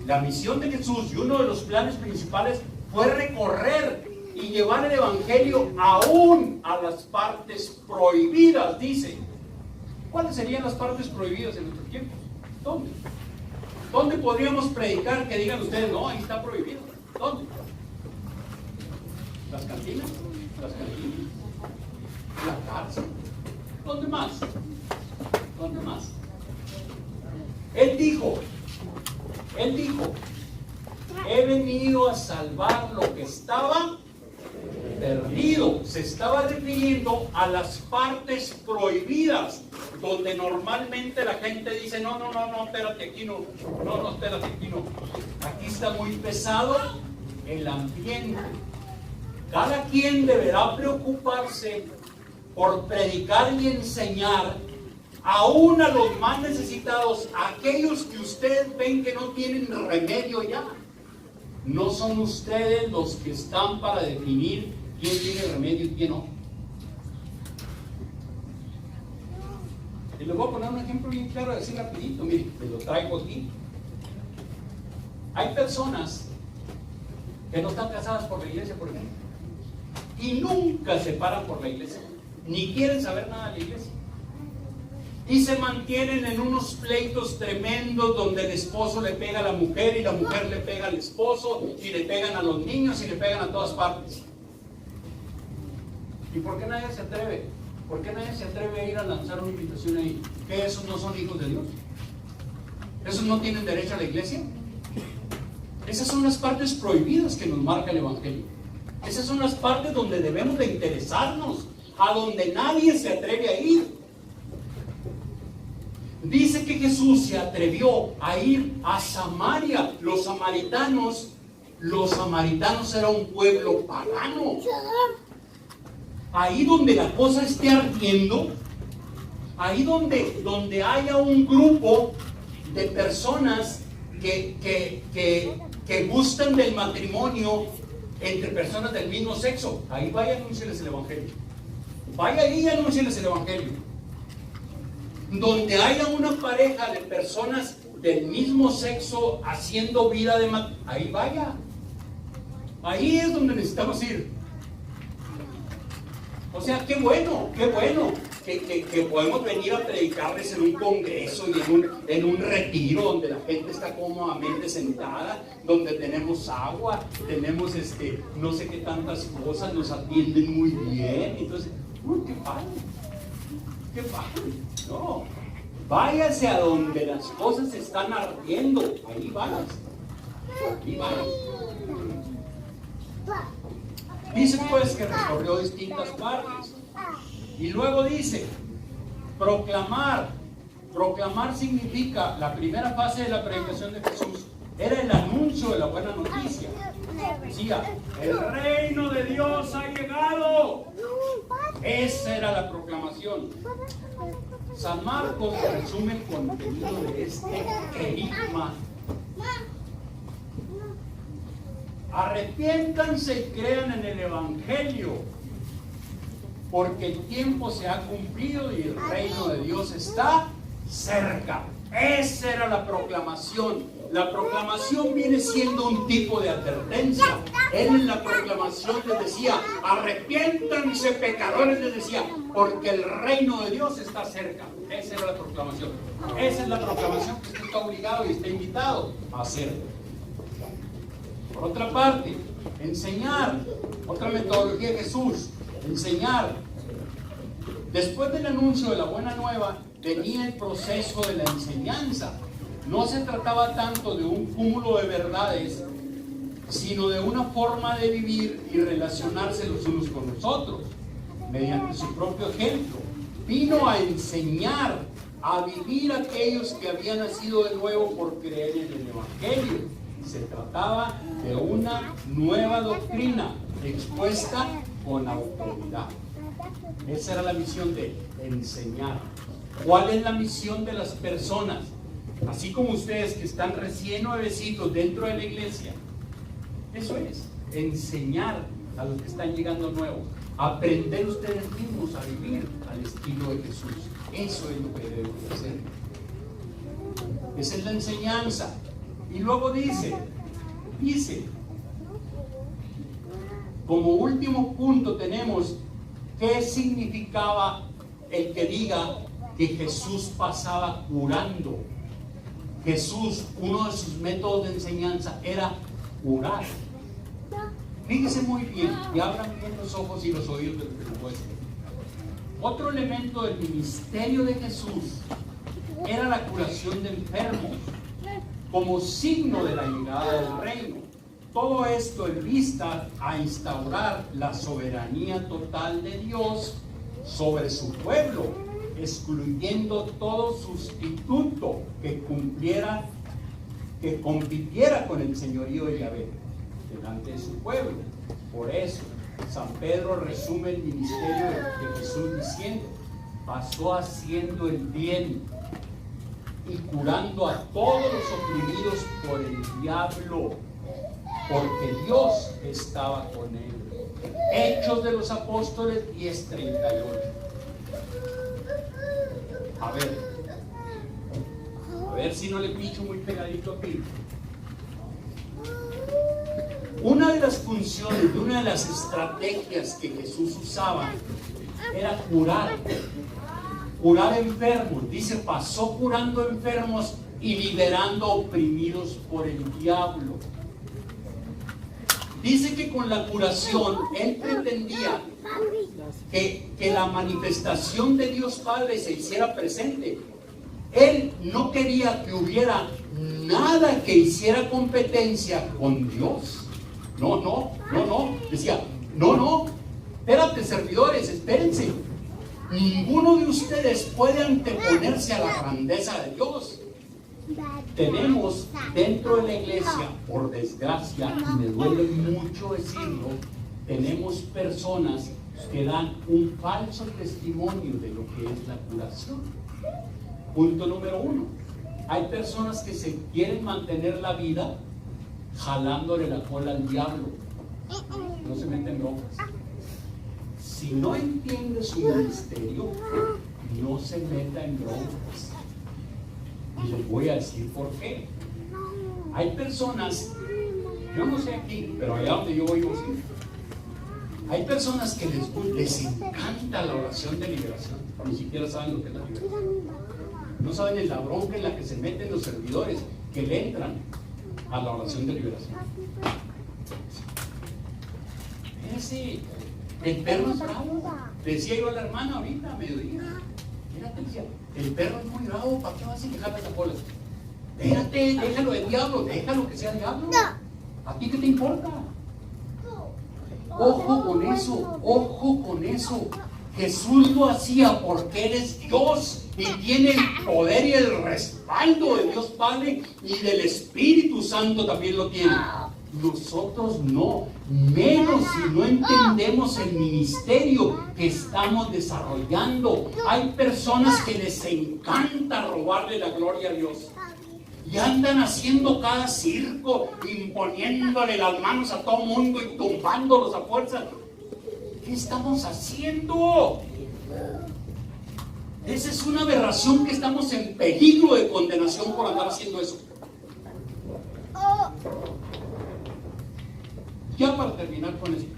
La misión de Jesús y uno de los planes principales fue recorrer y llevar el evangelio aún a las partes prohibidas, dice. ¿Cuáles serían las partes prohibidas en nuestros tiempos? ¿Dónde? ¿Dónde podríamos predicar que digan ustedes, no, ahí está prohibido? ¿Dónde? ¿Las cantinas? ¿Las cantinas? ¿La cárcel? ¿Dónde más? ¿Dónde más? Él dijo, he venido a salvar lo que estaba perdido. Se estaba refiriendo a las partes prohibidas, donde normalmente la gente dice, no, espérate, aquí no, espérate, aquí no. Aquí está muy pesado el ambiente. Cada quien deberá preocuparse por predicar y enseñar aún a los más necesitados, aquellos que ustedes ven que no tienen remedio ya. No son ustedes los que están para definir quién tiene remedio y quién no. Y les voy a poner un ejemplo bien claro, así rapidito, miren, me lo traigo aquí. Hay personas que no están casadas por la iglesia, por ejemplo, y nunca se paran por la iglesia, ni quieren saber nada de la iglesia. Y se mantienen en unos pleitos tremendos donde el esposo le pega a la mujer y la mujer le pega al esposo y le pegan a los niños y le pegan a todas partes. ¿Y por qué nadie se atreve? ¿Por qué nadie se atreve a ir a lanzar una invitación ahí? ¿Que esos no son hijos de Dios? ¿Esos no tienen derecho a la iglesia? Esas son las partes prohibidas que nos marca el Evangelio. Esas son las partes donde debemos de interesarnos, a donde nadie se atreve a ir. Dice que Jesús se atrevió a ir a Samaria. Los samaritanos eran un pueblo pagano. Ahí donde la cosa esté ardiendo, ahí donde haya un grupo de personas que gustan del matrimonio entre personas del mismo sexo, ahí vaya y anúncieles el Evangelio. Vaya ahí y anúncieles el Evangelio. Donde haya una pareja de personas del mismo sexo haciendo vida de matrimonio, ahí vaya. Ahí es donde necesitamos ir. O sea, qué bueno que podemos venir a predicarles en un congreso y en un retiro donde la gente está cómodamente sentada, donde tenemos agua, tenemos no sé qué tantas cosas, nos atienden muy bien. Entonces, qué padre. No, váyase a donde las cosas están ardiendo. Ahí váyase. Dice pues que recorrió distintas partes. Y luego dice, proclamar. Proclamar significa, la primera fase de la predicación de Jesús era el anuncio de la buena noticia. Decía, el reino de Dios ha llegado. Esa era la proclamación. San Marcos resume el contenido de este enigma. Arrepiéntanse y crean en el Evangelio, porque el tiempo se ha cumplido y el reino de Dios está cerca. Esa era la proclamación. La proclamación viene siendo un tipo de advertencia. Él en la proclamación les decía, arrepiéntanse pecadores, les decía, porque el reino de Dios está cerca. Esa era la proclamación. Esa es la proclamación que usted está obligado y está invitado a hacer. Por otra parte, enseñar. Otra metodología de Jesús, enseñar. Después del anuncio de la buena nueva, venía el proceso de la enseñanza. No se trataba tanto de un cúmulo de verdades, sino de una forma de vivir y relacionarse los unos con los otros, mediante su propio ejemplo. Vino a enseñar, a vivir aquellos que habían nacido de nuevo por creer en el Evangelio. Se trataba de una nueva doctrina expuesta con autoridad. Esa era la misión de enseñar. ¿Cuál es la misión de las personas? Así como ustedes que están recién nuevecitos dentro de la iglesia, eso es, enseñar a los que están llegando nuevos, aprender ustedes mismos a vivir al estilo de Jesús. Eso es lo que debemos hacer. Esa es la enseñanza. Y luego dice, como último punto tenemos qué significaba el que diga que Jesús pasaba curando. Jesús, uno de sus métodos de enseñanza era curar. Fíjense muy bien y abran bien los ojos y los oídos de lo que les voy a decir. Otro elemento del ministerio de Jesús era la curación de enfermos, como signo de la llegada del reino. Todo esto en vista a instaurar la soberanía total de Dios sobre su pueblo, excluyendo todo sustituto que compitiera con el señorío de Yahvé delante de su pueblo. Por eso San Pedro resume el ministerio de Jesús diciendo: pasó haciendo el bien y curando a todos los oprimidos por el diablo, porque Dios estaba con él. Hechos de los Apóstoles 10:38. A ver si no le picho muy pegadito aquí. Una de las funciones, una de las estrategias que Jesús usaba era curar enfermos. Dice, pasó curando enfermos y liberando oprimidos por el diablo. Dice que con la curación él pretendía que la manifestación de Dios Padre se hiciera presente. Él no quería que hubiera nada que hiciera competencia con Dios. No. Decía, no. Espérate, servidores, espérense. Ninguno de ustedes puede anteponerse a la grandeza de Dios. Tenemos dentro de la iglesia, por desgracia, y me duele mucho decirlo, tenemos personas que dan un falso testimonio de lo que es la curación. Punto número 1. Hay personas que se quieren mantener la vida jalándole la cola al diablo. No se meten en broncas. Si no entiende su ministerio, no se meta en broncas. Y les voy a decir por qué. Hay personas, yo no sé aquí, pero allá donde yo vivo sí. Hay personas que les encanta la oración de liberación. Ni siquiera saben lo que es la liberación. No saben en la bronca en la que se meten los servidores que le entran a la oración de liberación. Ese, el perro es bravo. Decía yo a la hermana ahorita a mediodía. Mírate, decía, el perro es muy bravo, ¿para qué vas a dejar esa cola? Espérate, déjalo del diablo, déjalo que sea diablo. ¿A ti qué te importa? Ojo con eso. Jesús lo hacía porque Él es Dios y tiene el poder y el respaldo de Dios Padre y del Espíritu Santo también lo tiene. Nosotros no, menos si no entendemos el ministerio que estamos desarrollando. Hay personas que les encanta robarle la gloria a Dios y andan haciendo cada circo, imponiéndole las manos a todo mundo y tumbándolos a fuerza. ¿Qué estamos haciendo? Esa es una aberración, que estamos en peligro de condenación por andar haciendo eso. Ya para terminar con esto,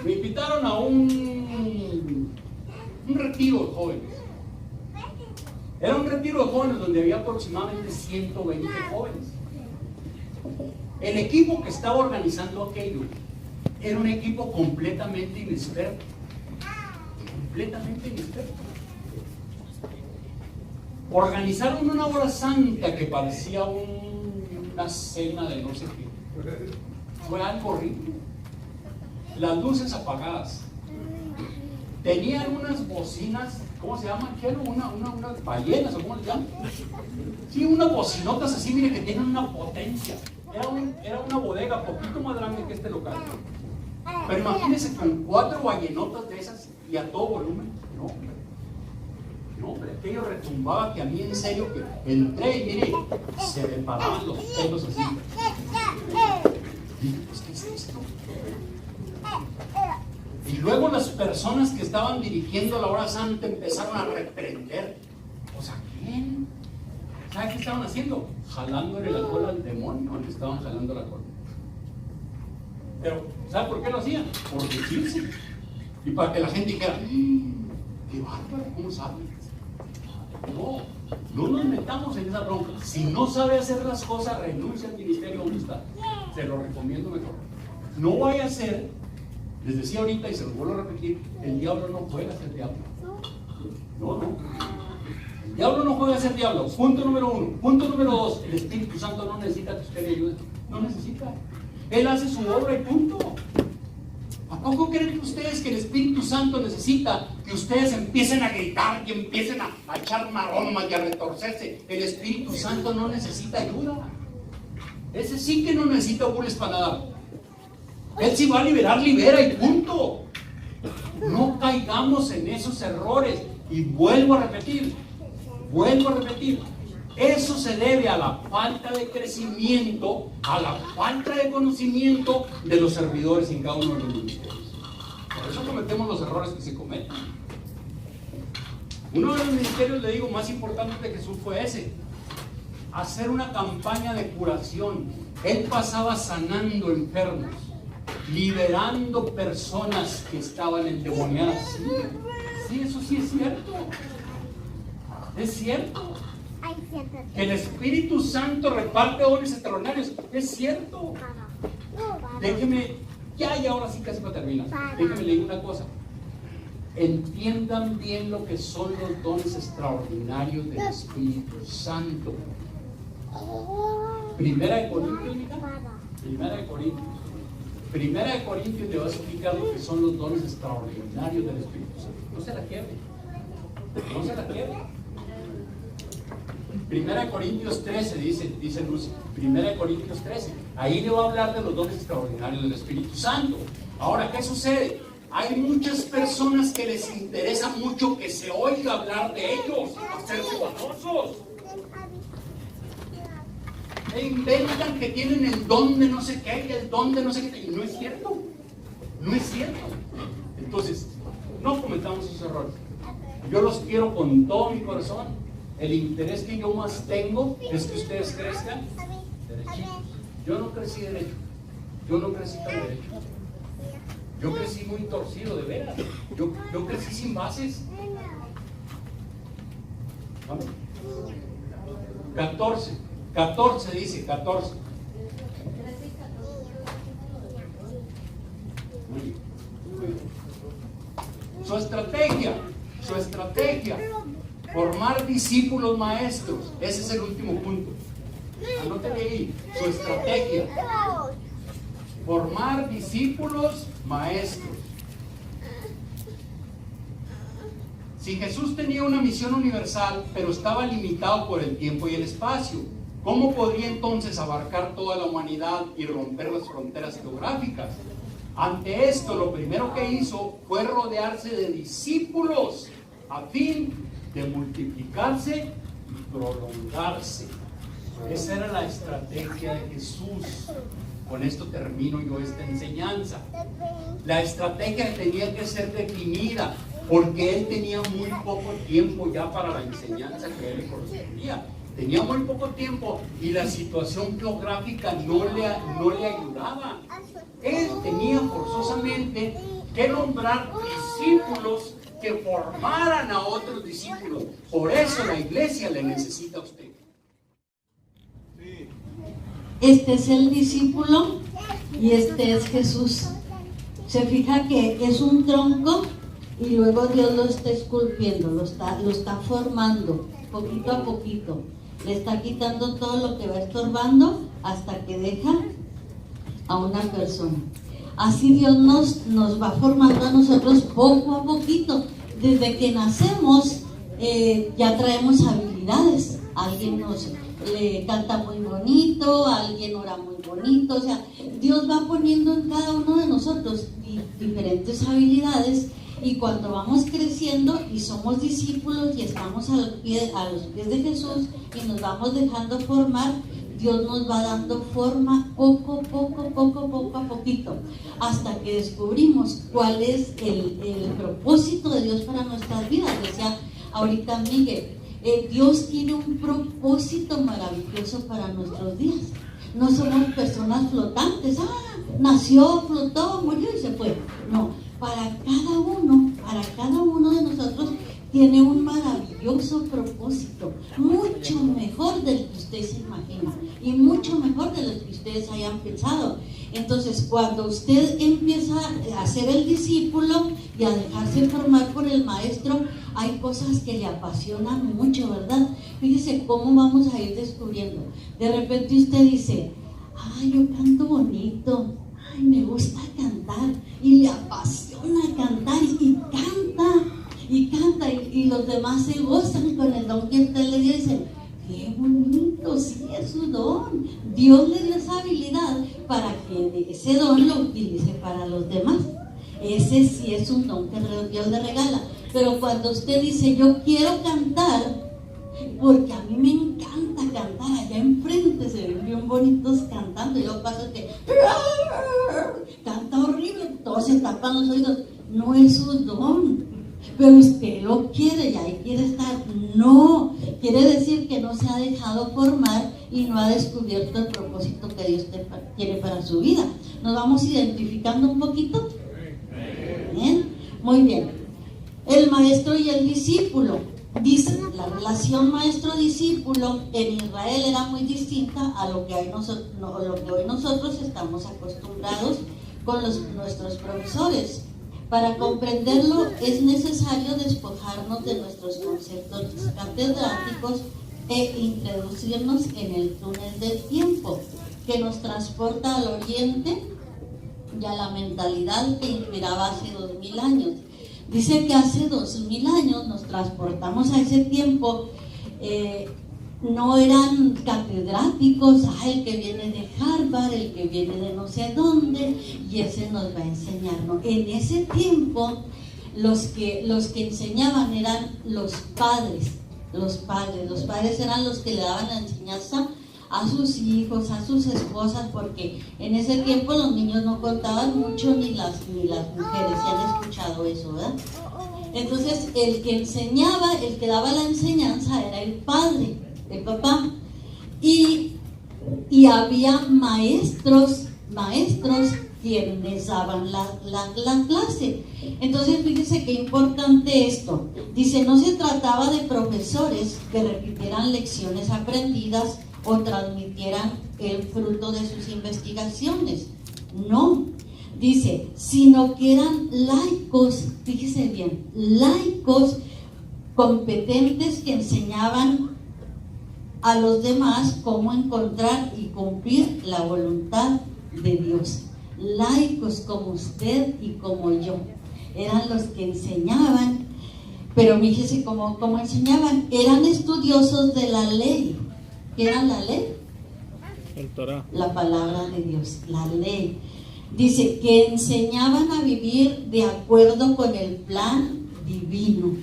me invitaron a un retiro de jóvenes. Era un retiro de jóvenes donde había aproximadamente 120 jóvenes. El equipo que estaba organizando aquello era un equipo completamente inexperto. Organizaron una hora santa que parecía una cena de no sé qué. Fue algo horrible. Las luces apagadas. Tenían unas bocinas, ¿cómo se llaman? ¿Qué era? Unas ballenas, ¿o cómo le llaman? Sí, unas bocinotas así, mire, que tienen una potencia. Era una bodega poquito más grande que este local. Pero imagínense con 4 ballenotas de esas y a todo volumen. No, hombre, aquello retumbaba que a mí en serio que entré y mire, se me paraban los pelos así. Dije, pues, ¿qué es esto? Y luego las personas que estaban dirigiendo la hora santa empezaron a reprender. Pues, ¿a quién? ¿Sabe qué estaban haciendo? Jalándole la cola al demonio, le estaban jalando la cola. Pero, ¿sabe por qué lo hacían? Por decirse. Y para que la gente dijera, qué bárbaro, ¿cómo sabe? No nos metamos en esa bronca. Si no sabe hacer las cosas, renuncia al ministerio donde está. Se lo recomiendo mejor. No vaya a ser Les decía ahorita y se los vuelvo a repetir, el diablo no juega a ser diablo. No. El diablo no juega a ser diablo. Punto número 1. Punto número 2. El Espíritu Santo no necesita que usted le ayude. No necesita. Él hace su obra y punto. ¿A poco creen ustedes que el Espíritu Santo necesita que ustedes empiecen a gritar, que empiecen a echar maromas y a retorcerse? El Espíritu Santo no necesita ayuda. Ese sí que no necesita bules para nada. Él sí va a liberar, libera y punto. No caigamos en esos errores. Y vuelvo a repetir, eso se debe a la falta de crecimiento, a la falta de conocimiento de los servidores en cada uno de los ministerios. Por eso cometemos los errores que se cometen. Uno de los ministerios, le digo, más importantes de Jesús fue ese: hacer una campaña de curación. Él pasaba sanando enfermos, liberando personas que estaban endemoniadas. Sí, eso sí es cierto. Es cierto. Que el Espíritu Santo reparte dones extraordinarios. Es cierto. Déjeme, y ahora sí casi para terminar. Déjeme leer una cosa. Entiendan bien lo que son los dones extraordinarios del Espíritu Santo. Primera de Corintios, mija. Primera de Corintios le va a explicar lo que son los dones extraordinarios del Espíritu Santo. No se la quiebre. Primera de Corintios 13 dice Lucy. Primera de Corintios 13. Ahí le va a hablar de los dones extraordinarios del Espíritu Santo. Ahora, ¿qué sucede? Hay muchas personas que les interesa mucho que se oiga hablar de ellos, hacerse famosos. E inventan que tienen el don de no sé qué, y el don de no sé qué, y no es cierto. Entonces, no cometamos esos errores. Yo los quiero con todo mi corazón. El interés que yo más tengo es que ustedes crezcan derechitos. Yo no crecí derecho. Yo no crecí tan derecho. Yo crecí muy torcido, de veras. Yo crecí sin bases. ¿Vale? 14 dice, 14. Muy bien. Su estrategia, formar discípulos maestros. Ese es el último punto. Anótale ahí, su estrategia, formar discípulos maestros. Si Jesús tenía una misión universal, pero estaba limitado por el tiempo y el espacio, ¿cómo podría entonces abarcar toda la humanidad y romper las fronteras geográficas? Ante esto, lo primero que hizo fue rodearse de discípulos a fin de multiplicarse y prolongarse. Esa era la estrategia de Jesús. Con esto termino yo esta enseñanza. La estrategia tenía que ser definida, porque él tenía muy poco tiempo ya para la enseñanza que él le correspondía. Tenía muy poco tiempo y la situación geográfica no le ayudaba. Él tenía forzosamente que nombrar discípulos que formaran a otros discípulos. Por eso la iglesia le necesita a usted. Este es el discípulo y este es Jesús. Se fija que es un tronco y luego Dios lo está esculpiendo, lo está formando poquito a poquito. Le está quitando todo lo que va estorbando hasta que deja a una persona. Así Dios nos va formando a nosotros poco a poquito. Desde que nacemos ya traemos habilidades. Alguien le canta muy bonito, alguien ora muy bonito. O sea, Dios va poniendo en cada uno de nosotros diferentes habilidades. Y cuando vamos creciendo y somos discípulos y estamos a los pies de Jesús y nos vamos dejando formar, Dios nos va dando forma poco a poquito, hasta que descubrimos cuál es el propósito de Dios para nuestras vidas. Decía ahorita Miguel, Dios tiene un propósito maravilloso para nuestros días. No somos personas flotantes, nació, flotó, murió y se fue. No, para cada uno de nosotros tiene un maravilloso propósito, mucho mejor del que usted se imagina y mucho mejor de lo que ustedes hayan pensado. Entonces, cuando usted empieza a ser el discípulo y a dejarse formar por el maestro, hay cosas que le apasionan mucho, ¿verdad? Fíjese cómo vamos a ir descubriendo. De repente usted dice, ay, yo canto bonito, ay, me gusta cantar, y le apasiona cantar, y canta, y los demás se gozan con el don que usted le dio y dicen, qué bonito, sí, es su don. Dios le dio esa habilidad para que ese don lo utilice para los demás. Ese sí es un don que Dios le regala. Pero cuando usted dice, yo quiero cantar, porque a mí me encanta cantar, allá enfrente se ven bien bonitos cantando, y yo paso que canta horrible, todos se tapan los oídos. No es su don, pero usted lo quiere y ahí quiere estar. No, quiere decir que no se ha dejado formar y no ha descubierto el propósito que Dios quiere para su vida. ¿Nos vamos identificando un poquito? ¿Bien? Muy bien. El maestro y el discípulo. Dice, la relación maestro-discípulo en Israel era muy distinta a lo que hoy nosotros estamos acostumbrados con nuestros profesores. Para comprenderlo es necesario despojarnos de nuestros conceptos catedráticos e introducirnos en el túnel del tiempo que nos transporta al oriente y a la mentalidad que inspiraba hace 2000 años. Dice que hace 2000 años nos transportamos a ese tiempo. No eran catedráticos, el que viene de Harvard, el que viene de no sé dónde, y ese nos va a enseñar, ¿no? En ese tiempo, los que enseñaban eran los padres. Los padres eran los que le daban la enseñanza a sus hijos, a sus esposas, porque en ese tiempo los niños no contaban mucho, ni las mujeres, si han escuchado eso, ¿verdad? Entonces, el que enseñaba, el que daba la enseñanza era el padre, el papá, y había maestros quienes daban la clase. Entonces fíjese qué importante esto. Dice, no se trataba de profesores que repitieran lecciones aprendidas o transmitieran el fruto de sus investigaciones, no, dice, sino que eran laicos, fíjese bien, laicos competentes que enseñaban a los demás cómo encontrar y cumplir la voluntad de Dios. Laicos como usted y como yo eran los que enseñaban, pero fíjese cómo enseñaban. Eran estudiosos de la ley. ¿Qué era la ley? El Torá. La palabra de Dios, la ley. Dice que enseñaban a vivir de acuerdo con el plan divino.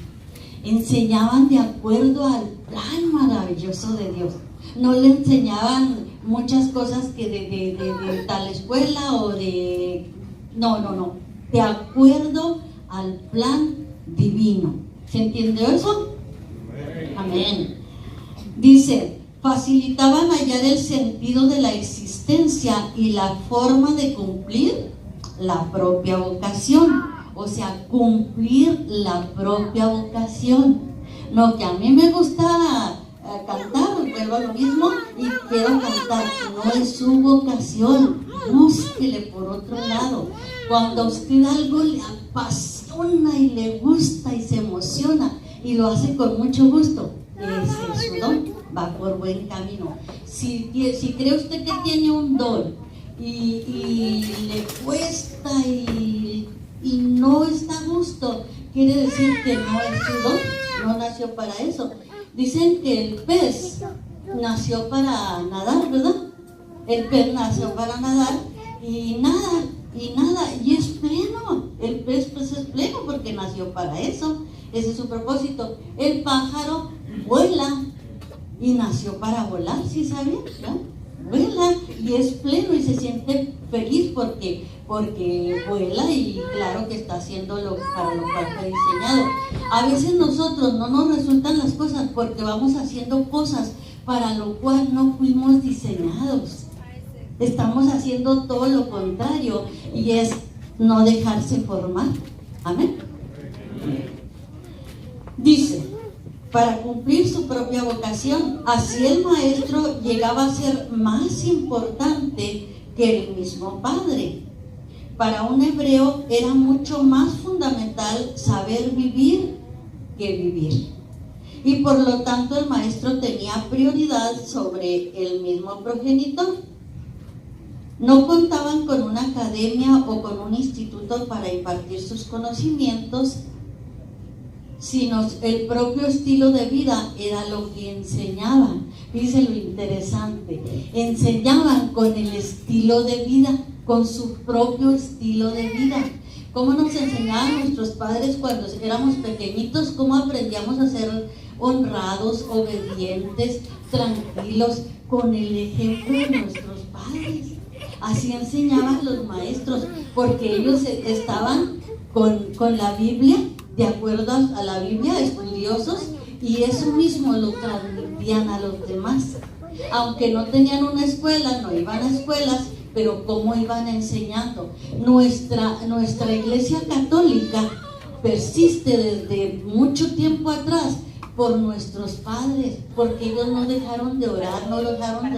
Enseñaban de acuerdo al plan maravilloso de Dios. No le enseñaban muchas cosas que de tal escuela o de... No. De acuerdo al plan divino. ¿Se entiende eso? Amén. Dice, facilitaban hallar el sentido de la existencia y la forma de cumplir la propia vocación. O sea, cumplir la propia vocación. No, que a mí me gusta cantar, vuelvo a lo mismo, y quiero cantar. No es su vocación. Búsquele por otro lado. Cuando a usted algo le apasiona y le gusta y se emociona y lo hace con mucho gusto, ese es su don, va por buen camino. Si cree usted que tiene un don y le cuesta y no está a gusto, quiere decir que no es su don, no nació para eso. Dicen que el pez nació para nadar, ¿verdad? El pez nació para nadar y nada, y es pleno. El pez pues es pleno porque nació para eso, ese es su propósito. El pájaro vuela y nació para volar, ¿sí saben? ¿No? Vuela y es pleno y se siente feliz porque vuela y claro que está haciendo para lo cual fue diseñado. A veces nosotros no nos resultan las cosas porque vamos haciendo cosas para lo cual no fuimos diseñados. Estamos haciendo todo lo contrario y es no dejarse formar. Amén. Dice, para cumplir su propia vocación, así el maestro llegaba a ser más importante que el mismo Padre. Para un hebreo era mucho más fundamental saber vivir que vivir. Y por lo tanto el maestro tenía prioridad sobre el mismo progenitor. No contaban con una academia o con un instituto para impartir sus conocimientos, sino el propio estilo de vida era lo que enseñaban. Dice lo interesante, enseñaban con el estilo de vida, con su propio estilo de vida. ¿Cómo nos enseñaban nuestros padres cuando éramos pequeñitos? ¿Cómo aprendíamos a ser honrados, obedientes, tranquilos? Con el ejemplo de nuestros padres. Así enseñaban los maestros, porque ellos estaban con la Biblia, de acuerdo a la Biblia, estudiosos, y eso mismo lo transmitían a los demás. Aunque no tenían una escuela, no iban a escuelas, pero ¿cómo iban enseñando? Nuestra Iglesia Católica persiste desde mucho tiempo atrás por nuestros padres, porque ellos no dejaron de orar, no dejaron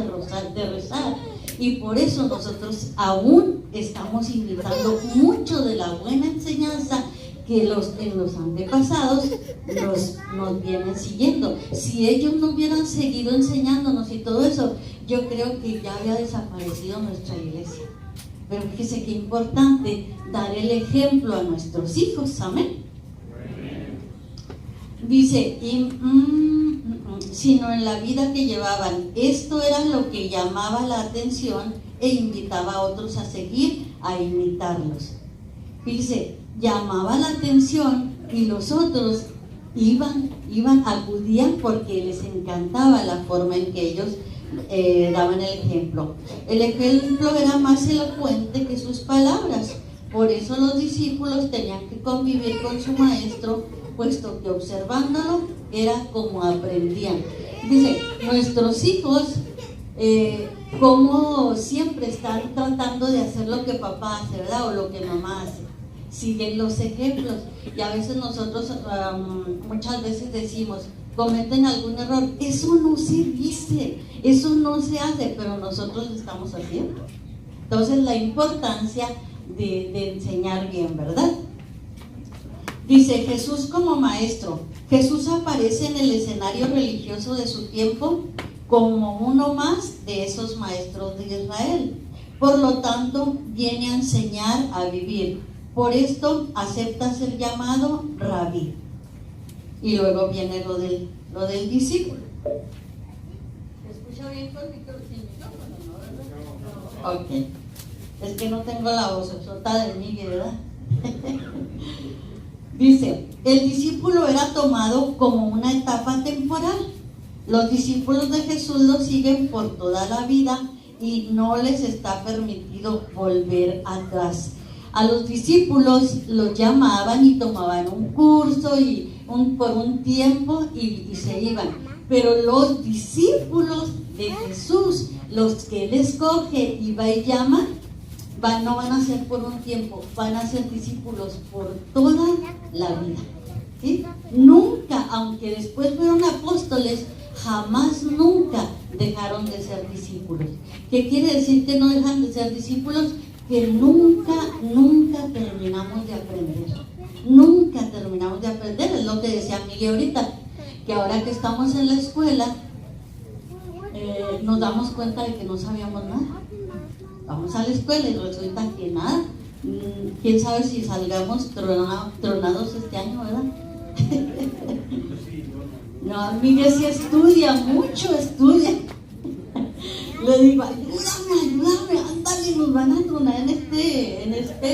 de rezar. Y por eso nosotros aún estamos imitando mucho de la buena enseñanza que en los antepasados nos vienen siguiendo. Si ellos no hubieran seguido enseñándonos y todo eso, yo creo que ya había desaparecido nuestra iglesia. Pero fíjese qué importante dar el ejemplo a nuestros hijos, amén. Dice, sino en la vida que llevaban. Esto era lo que llamaba la atención e invitaba a otros a seguir, a imitarlos. Dice, llamaba la atención y los otros acudían porque les encantaba la forma en que ellos daban el ejemplo. El ejemplo era más elocuente que sus palabras. Por eso los discípulos tenían que convivir con su maestro, puesto que observándolo era como aprendían. Dice, nuestros hijos, como siempre están tratando de hacer lo que papá hace, ¿verdad? O lo que mamá hace. Siguen los ejemplos. Y a veces nosotros, muchas veces decimos, cometen algún error. Eso no se dice, eso no se hace, pero nosotros lo estamos haciendo. Entonces, la importancia de enseñar bien, ¿verdad? Dice, Jesús como maestro. Jesús aparece en el escenario religioso de su tiempo como uno más de esos maestros de Israel. Por lo tanto, viene a enseñar a vivir. Por esto acepta ser llamado rabí. Y luego viene lo del discípulo. ¿Se escucha bien con el micrófono? Ok. Es que no tengo la voz sota de Miguel, ¿verdad? Dice, el discípulo era tomado como una etapa temporal. Los discípulos de Jesús lo siguen por toda la vida y no les está permitido volver atrás. A los discípulos los llamaban y tomaban un curso por un tiempo y se iban. Pero los discípulos de Jesús, los que Él escoge y va y llama, no van a ser por un tiempo, van a ser discípulos por toda la vida. ¿Sí? Nunca, aunque después fueron apóstoles, jamás nunca dejaron de ser discípulos. ¿Qué quiere decir que no dejan de ser discípulos? Que nunca terminamos de aprender. Nunca terminamos de aprender. Es lo que decía Miguel ahorita, que ahora que estamos en la escuela, nos damos cuenta de que no sabíamos nada. Vamos a la escuela y resulta que nada. Quién sabe si salgamos tronados este año, ¿verdad? No, Miguel sí estudia, mucho estudia. Le digo, ayúdame, ándale, nos van a tronar en este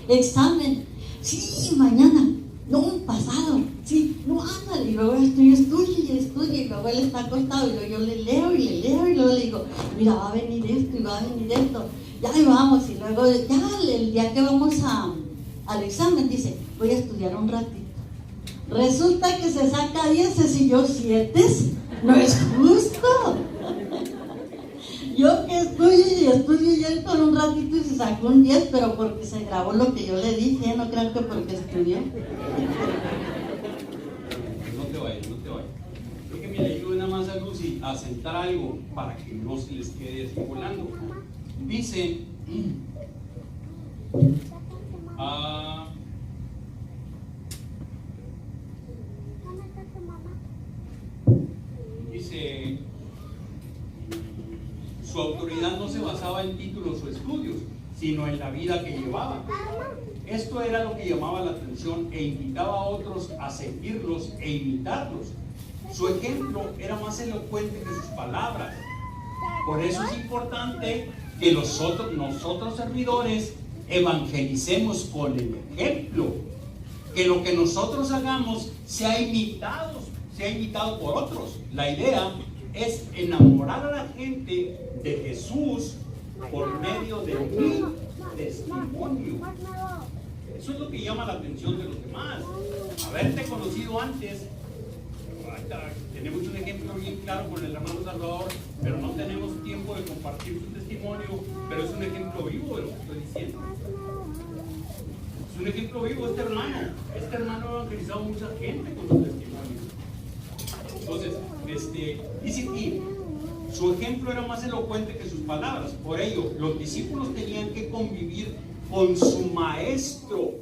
examen. Sí, mañana, no, pasado, sí, no, ándale. Y luego estudie, y luego él está acostado, y luego yo le leo, y luego le digo, mira, va a venir esto, y va a venir esto. Ya, y vamos, y luego, ya, el día que vamos al examen, dice, voy a estudiar un ratito. Resulta que se saca 10 y yo 7. No es justo. Yo que estudio y él con un ratito y se sacó un 10, pero porque se grabó lo que yo le dije, no creo que porque estudió. No te vayas. Creo que me le ayuda nada más a Lucy a sentar algo para que no se les quede así volando. Dice, dice, su autoridad no se basaba en títulos o estudios, sino en la vida que llevaba. Esto era lo que llamaba la atención e invitaba a otros a seguirlos e imitarlos. Su ejemplo era más elocuente que sus palabras. Por eso es importante que nosotros servidores evangelicemos con el ejemplo, que lo que nosotros hagamos sea imitado por otros. La idea es enamorar a la gente de Jesús por medio de mi testimonio. Eso es lo que llama la atención de los demás. Haberte conocido antes. Tenemos un ejemplo bien claro con el hermano Salvador, pero no tenemos tiempo de compartir su testimonio, pero es un ejemplo vivo de lo que estoy diciendo. Es un ejemplo vivo este hermano. Este hermano ha evangelizado a mucha gente con su testimonio. Entonces, dice aquí, su ejemplo era más elocuente que sus palabras. Por ello, los discípulos tenían que convivir con su maestro,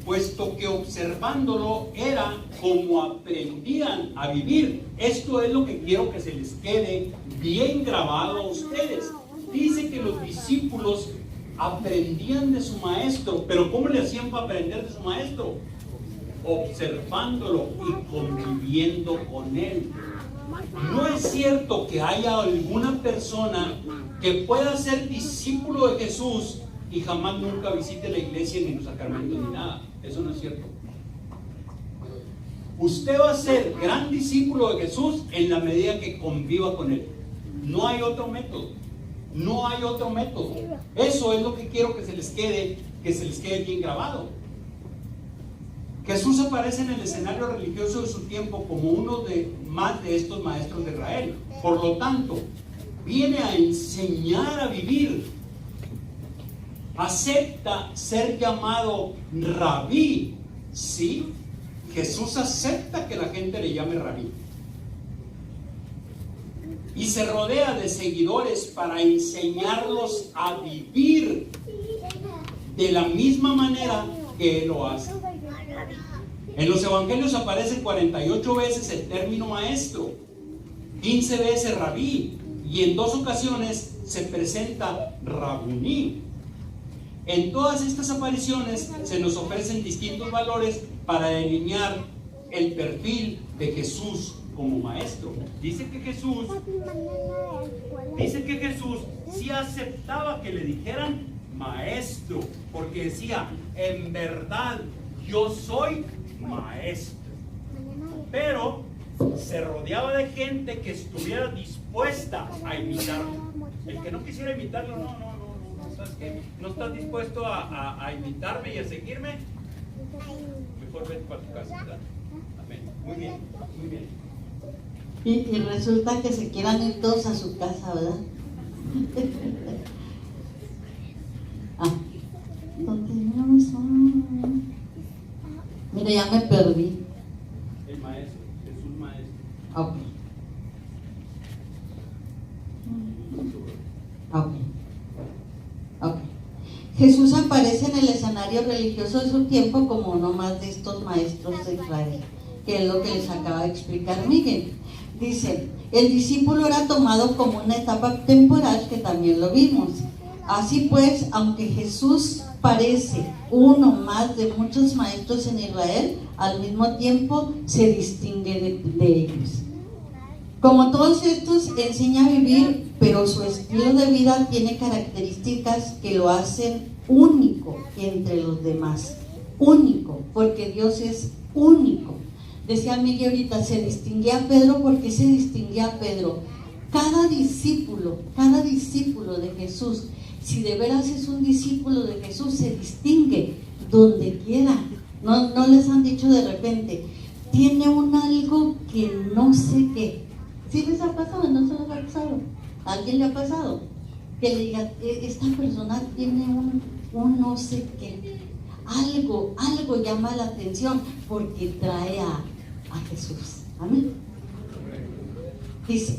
puesto que observándolo era como aprendían a vivir. Esto es lo que quiero que se les quede bien grabado a ustedes. Dice que los discípulos aprendían de su maestro, pero ¿cómo le hacían para aprender de su maestro? Observándolo y conviviendo con él. No es cierto que haya alguna persona que pueda ser discípulo de Jesús y jamás nunca visite la iglesia ni los sacramentos ni nada. Eso no es cierto. Usted va a ser gran discípulo de Jesús en la medida que conviva con él. No hay otro método. No hay otro método. Eso es lo que quiero que se les quede bien grabado. Jesús aparece en el escenario religioso de su tiempo como uno más de estos maestros de Israel. Por lo tanto, viene a enseñar a vivir. Acepta ser llamado rabí. Sí, Jesús acepta que la gente le llame rabí. Y se rodea de seguidores para enseñarlos a vivir de la misma manera que Él lo hace. En los evangelios aparece 48 veces el término maestro, 15 veces rabí, y en 2 ocasiones se presenta rabuní. En todas estas apariciones se nos ofrecen distintos valores para delinear el perfil de Jesús como maestro. Dice que Jesús sí aceptaba que le dijeran maestro, porque decía, en verdad yo soy maestro. Pero se rodeaba de gente que estuviera dispuesta a imitarlo. El que no quisiera imitarlo, no, ¿sabes qué? No estás dispuesto a imitarme y a seguirme, mejor vete para tu casa, ¿verdad? Amén. Muy bien, muy bien. Y resulta que se quieran ir todos a su casa, ¿verdad? Continuamos. Mira, ya me perdí. El maestro, Jesús maestro. Ok. Jesús aparece en el escenario religioso de su tiempo como uno más de estos maestros de Israel, que es lo que les acaba de explicar Miguel. Dice, el discípulo era tomado como una etapa temporal, que también lo vimos. Así pues, aunque Jesús parece uno más de muchos maestros en Israel, al mismo tiempo se distingue de ellos. Como todos estos, enseña a vivir, pero su estilo de vida tiene características que lo hacen único entre los demás. Único, porque Dios es único. Decía Miguel ahorita, se distinguía a Pedro. ¿Por qué se distinguía a Pedro? Cada discípulo de Jesús, si de veras es un discípulo de Jesús, se distingue donde quiera. No les han dicho de repente, tiene un algo que no sé qué. ¿Sí les ha pasado? ¿No se les ha pasado? ¿A alguien le ha pasado? Que le diga, esta persona tiene un no sé qué. Algo llama la atención porque trae a Jesús. Amén. Dice,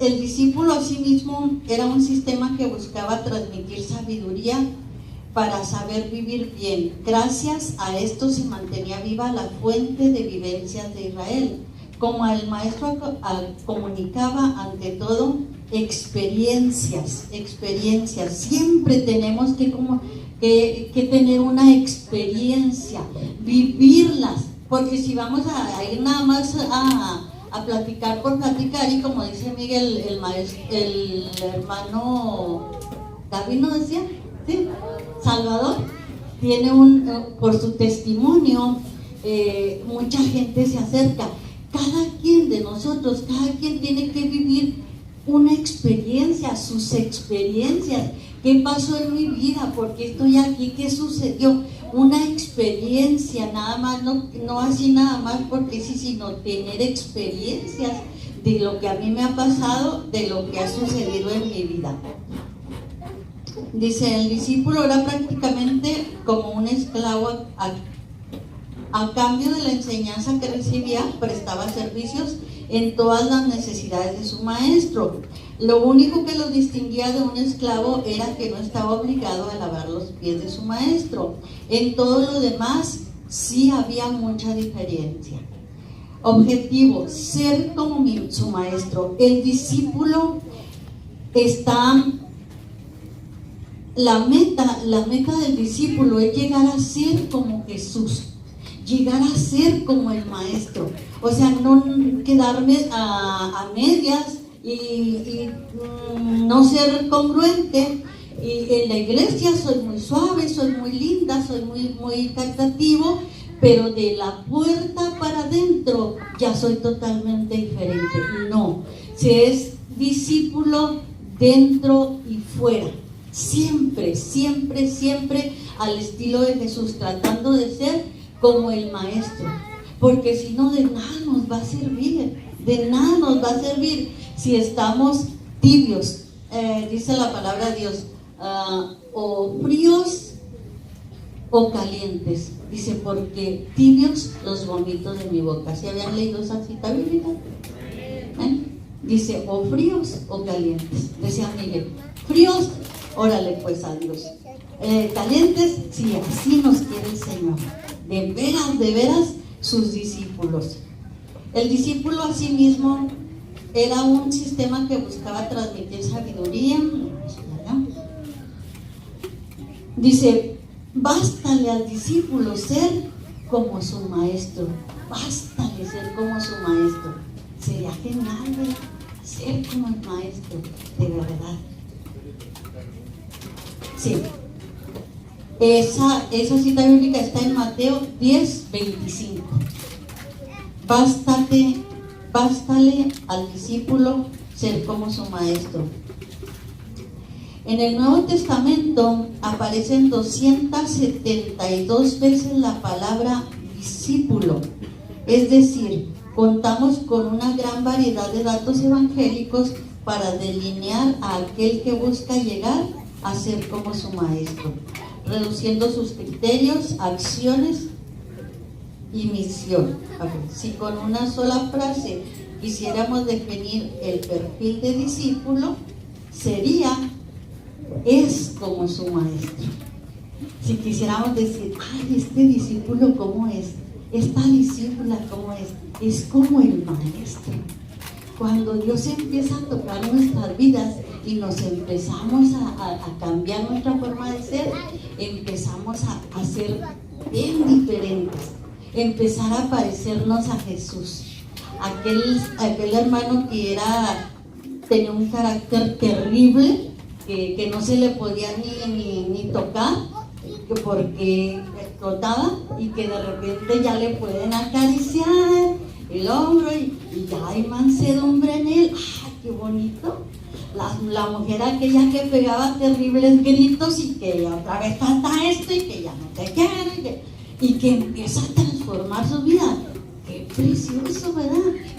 el discípulo asimismo era un sistema que buscaba transmitir sabiduría para saber vivir bien. Gracias a esto se mantenía viva la fuente de vivencias de Israel. Como el maestro comunicaba ante todo experiencias. Siempre tenemos que tener una experiencia, vivirlas, porque si vamos a ir nada más a platicar por platicar, y como dice Miguel, el hermano David ¿no decía? ¿Sí? Salvador tiene por su testimonio, mucha gente se acerca. Cada quien de nosotros, cada quien tiene que vivir una experiencia, sus experiencias. ¿Qué pasó en mi vida? ¿Por qué estoy aquí? ¿Qué sucedió? Una experiencia, nada más, no así nada más porque sí, sino tener experiencias de lo que a mí me ha pasado, de lo que ha sucedido en mi vida. Dice, el discípulo era prácticamente como un esclavo a cambio de la enseñanza que recibía, prestaba servicios en todas las necesidades de su maestro. Lo único que lo distinguía de un esclavo era que no estaba obligado a lavar los pies de su maestro. En todo lo demás sí había mucha diferencia. Objetivo, ser como su maestro. El discípulo está... La meta del discípulo es llegar a ser como Jesús, llegar a ser como el maestro. O sea, no quedarme a medias y no ser congruente. Y en la iglesia soy muy suave, soy muy linda, soy muy caritativo, pero de la puerta para adentro ya soy totalmente diferente. No, se es discípulo dentro y fuera. Siempre al estilo de Jesús, tratando de ser como el maestro, porque si no, de nada nos va a servir, si estamos tibios. Dice la palabra de Dios, o fríos o calientes. Dice, porque tibios los vomito de mi boca. ¿Sí habían leído esa cita bíblica? Dice, o fríos o calientes. Decía Miguel, fríos, órale pues a Dios. Calientes, sí, así nos quiere el Señor. De veras, sus discípulos. El discípulo asimismo era un sistema que buscaba transmitir sabiduría. Dice, bástale al discípulo ser como su maestro. Bástale ser como su maestro. Sería genial, ¿verdad? Ser como el maestro, de verdad. Sí. Esa cita bíblica está en Mateo 10:25. Bástale al discípulo ser como su maestro. En el Nuevo Testamento aparecen 272 veces la palabra discípulo. Es decir, contamos con una gran variedad de datos evangélicos para delinear a aquel que busca llegar a ser como su maestro, reduciendo sus criterios, acciones y misión. Si con una sola frase quisiéramos definir el perfil de discípulo, sería: es como su maestro. Si quisiéramos decir, ay, este discípulo ¿cómo es? Esta discípula ¿cómo es? Es como el maestro. Cuando Dios empieza a tocar nuestras vidas y nos empezamos a cambiar nuestra forma de ser, empezamos a ser bien diferentes, empezar a parecernos a Jesús. Aquel hermano que tenía un carácter terrible, que no se le podía ni tocar, porque explotaba, y que de repente ya le pueden acariciar el hombro y ya hay mansedumbre en él. ¡Ay, qué bonito! La mujer aquella que pegaba terribles gritos y que otra vez falta esto y que ya no te quiere y que empieza a transformar su vida. ¡Qué precioso!, ¿verdad?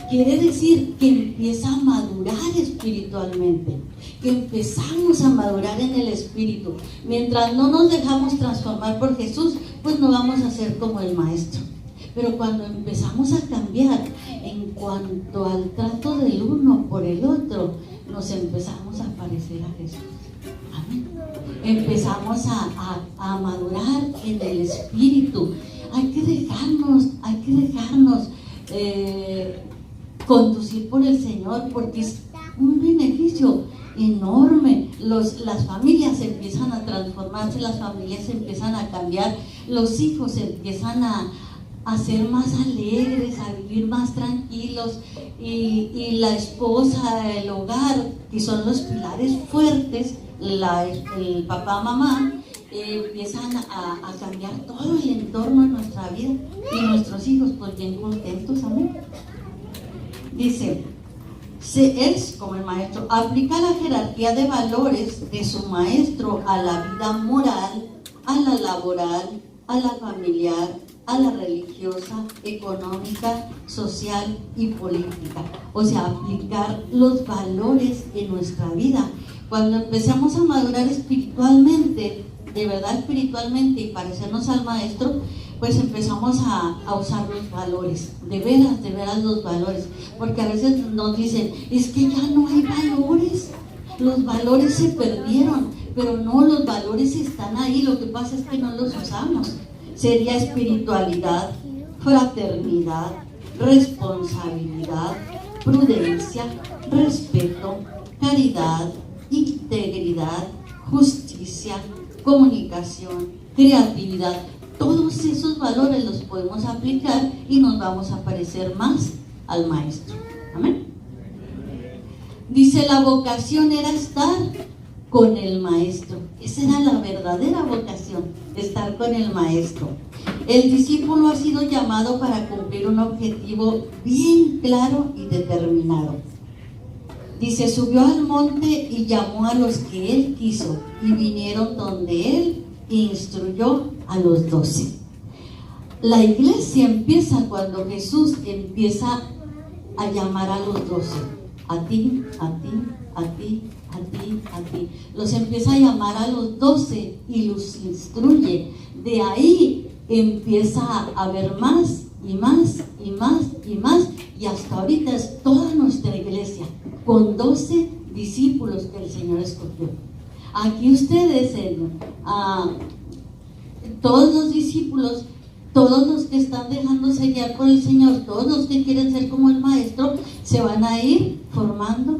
Quiere decir que empieza a madurar espiritualmente, que empezamos a madurar en el espíritu. Mientras no nos dejamos transformar por Jesús, pues no vamos a ser como el maestro. Pero cuando empezamos a cambiar en cuanto al trato del uno por el otro, nos empezamos a parecer a Jesús. Amén. Empezamos a madurar en el Espíritu. Hay que dejarnos conducir por el Señor, porque es un beneficio enorme. Las familias empiezan a transformarse, las familias empiezan a cambiar, los hijos empiezan a ser más alegres, a vivir más tranquilos, y la esposa, el hogar, que son los pilares fuertes, el papá, mamá, empiezan a cambiar todo el entorno de nuestra vida, y nuestros hijos pues bien contentos. Amén. Dice, es como el maestro, aplica la jerarquía de valores de su maestro a la vida moral, a la laboral, a la familiar, a la religiosa, económica, social y política. O sea, aplicar los valores en nuestra vida. Cuando empezamos a madurar espiritualmente, de verdad espiritualmente, y parecernos al maestro, pues empezamos a usar los valores, de veras los valores, porque a veces nos dicen, es que ya no hay valores, los valores se perdieron, pero no, los valores están ahí, lo que pasa es que no los usamos. Sería espiritualidad, fraternidad, responsabilidad, prudencia, respeto, caridad, integridad, justicia, comunicación, creatividad. Todos esos valores los podemos aplicar y nos vamos a parecer más al maestro. Amén. Dice, la vocación era estar con el maestro. Esa era la verdadera vocación, estar con el maestro. El discípulo ha sido llamado para cumplir un objetivo bien claro y determinado. Dice, subió al monte y llamó a los que él quiso, y vinieron donde él e instruyó a los 12. La iglesia empieza cuando Jesús empieza a llamar a los 12. A ti, a ti, a ti, a ti, a ti. Los empieza a llamar a los 12 y los instruye. De ahí empieza a haber más y más y más y más, y hasta ahorita es toda nuestra iglesia con 12 discípulos que el Señor escogió. Aquí ustedes, todos los discípulos, todos los que están dejándose guiar por el Señor, todos los que quieren ser como el maestro, se van a ir formando,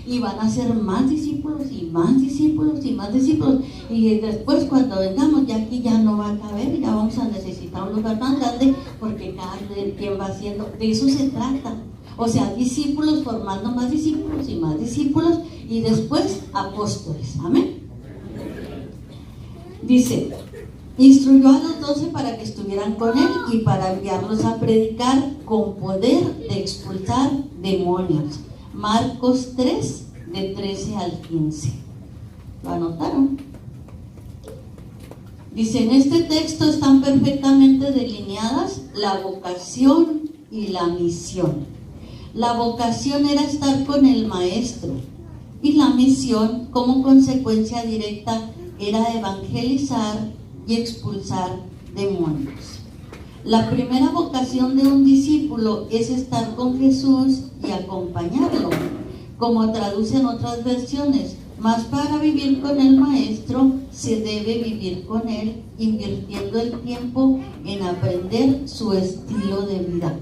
y van a ser más discípulos y más discípulos y más discípulos, y después cuando vengamos ya aquí ya no va a caber, ya vamos a necesitar un lugar más grande, porque cada quien va haciendo, de eso se trata. O sea, discípulos formando más discípulos y más discípulos, y después apóstoles. Amén. Dice, instruyó a los 12 para que estuvieran con él y para enviarlos a predicar con poder de expulsar demonios. Marcos 3, de 13 al 15. ¿Lo anotaron? Dice, en este texto están perfectamente delineadas la vocación y la misión. La vocación era estar con el maestro, y la misión, como consecuencia directa, era evangelizar y expulsar demonios. La primera vocación de un discípulo es estar con Jesús y acompañarlo, como traducen otras versiones. Mas para vivir con el maestro se debe vivir con él, invirtiendo el tiempo en aprender su estilo de vida.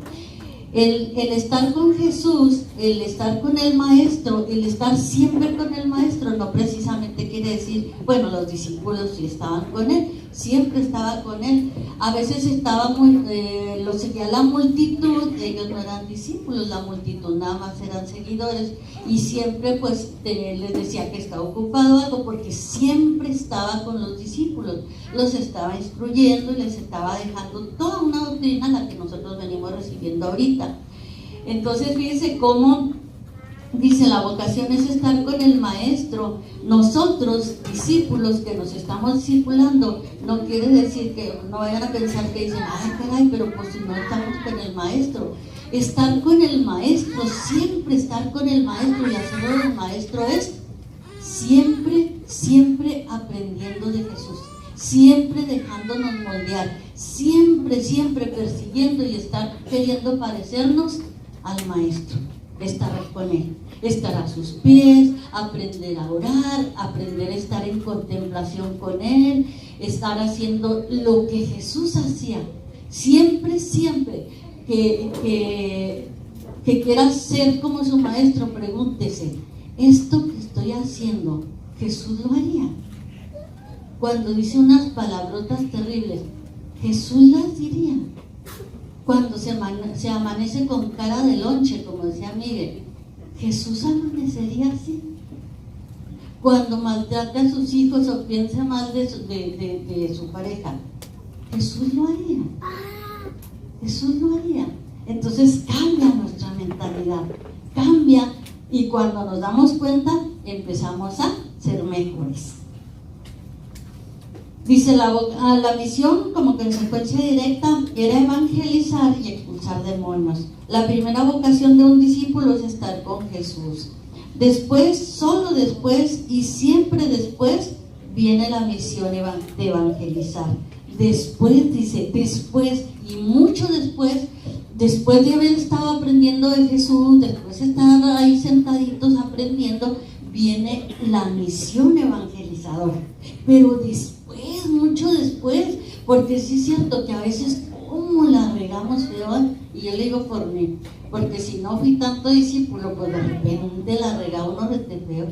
El estar con Jesús, el estar con el maestro, el estar siempre con el maestro, no precisamente quiere decir, bueno, los discípulos sí estaban con él, siempre estaba con él. A veces estaba lo seguía la multitud, ellos no eran discípulos, la multitud nada más eran seguidores, y siempre pues les decía que estaba ocupado algo, porque siempre estaba con los discípulos, los estaba instruyendo y les estaba dejando toda una doctrina, la que nosotros venimos recibiendo ahorita. Entonces fíjense cómo dice, la vocación es estar con el maestro. Nosotros, discípulos que nos estamos discipulando, no quiere decir que no vayan a pensar que dicen, ay caray, pero pues si no estamos con el maestro. Estar con el maestro, siempre estar con el maestro, y hacerlo del maestro es siempre aprendiendo de Jesús, siempre dejándonos moldear, siempre persiguiendo y estar queriendo parecernos al maestro. estar con Él, estar a sus pies, aprender a orar, aprender a estar en contemplación con Él, estar haciendo lo que Jesús hacía. Siempre, siempre que quiera ser como su maestro, pregúntese, ¿esto que estoy haciendo, Jesús lo haría? Cuando dice unas palabrotas terribles, Jesús las diría. Cuando se amanece con cara de lonche, como decía Miguel, Jesús amanecería así. Cuando maltrate a sus hijos o piense mal de su pareja, Jesús lo haría. Jesús lo haría. Entonces cambia nuestra mentalidad, cambia, y cuando nos damos cuenta empezamos a ser mejores. Dice la misión como consecuencia directa era evangelizar y expulsar demonios. La primera vocación de un discípulo es estar con Jesús. Después, solo después y siempre después viene la misión de evangelizar. Después, dice, después y mucho después de haber estado aprendiendo de Jesús, después de estar ahí sentaditos aprendiendo, viene la misión evangelizadora. Pero después, mucho después, porque sí es cierto que a veces como la regamos feo, y yo le digo por mí, porque si no fui tanto discípulo, pues de repente la rega uno rete feo.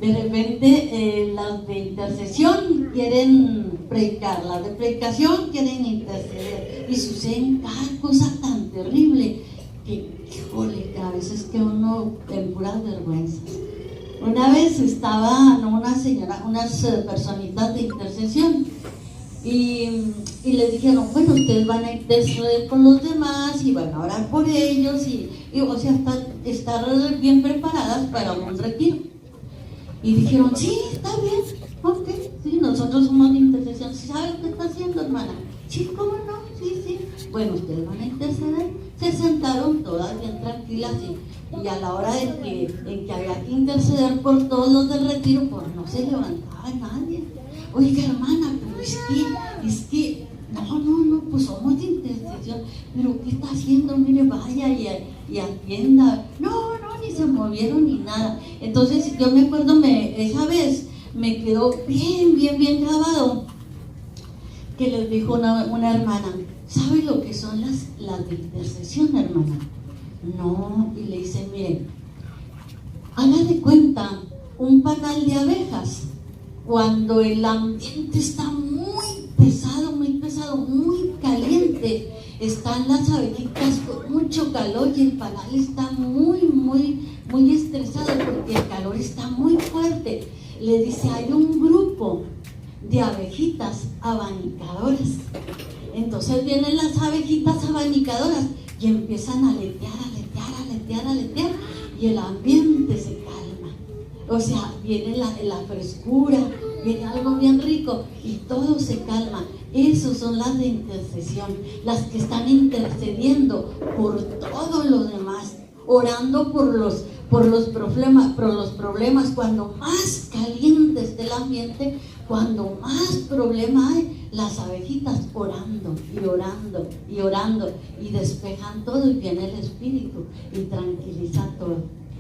De repente las de intercesión quieren predicar, las de predicación quieren interceder, y suceden cada cosa tan terrible que, híjole, que a veces que uno en puras vergüenzas. Una vez estaban unas personitas de intercesión y les dijeron, bueno, ustedes van a interceder con los demás y van a orar por ellos y o sea, estar bien preparadas para un retiro. Y dijeron, sí, está bien, ok, sí, nosotros somos de intercesión. ¿Sabe lo que está haciendo, hermana? Sí, ¿cómo no? Sí. Bueno, ustedes van a interceder. Se sentaron todas bien tranquilas y a la hora en que había que interceder por todos los del retiro, pues no se levantaba nadie. Oiga, hermana, pero es que, no, pues somos de intercesión. ¿Pero qué está haciendo? Mire, vaya y atienda. No, ni se movieron ni nada. Entonces yo me acuerdo, esa vez me quedó bien grabado que les dijo una hermana, ¿sabe lo que son las de intercesión, hermana? No, y le dice, miren, haga de cuenta un panal de abejas, cuando el ambiente está muy pesado, muy caliente, están las abejitas con mucho calor y el panal está muy estresado porque el calor está muy fuerte. Le dice, hay un grupo de abejitas abanicadoras. Entonces vienen las abejitas abanicadoras y empiezan a aletear y el ambiente se calma. O sea, viene la frescura, viene algo bien rico y todo se calma. Esos son las de intercesión, las que están intercediendo por todos los demás, orando por los problemas. Cuando más caliente esté el ambiente, cuando más problema hay, las abejitas orando y despejan todo y viene el espíritu y tranquiliza todo.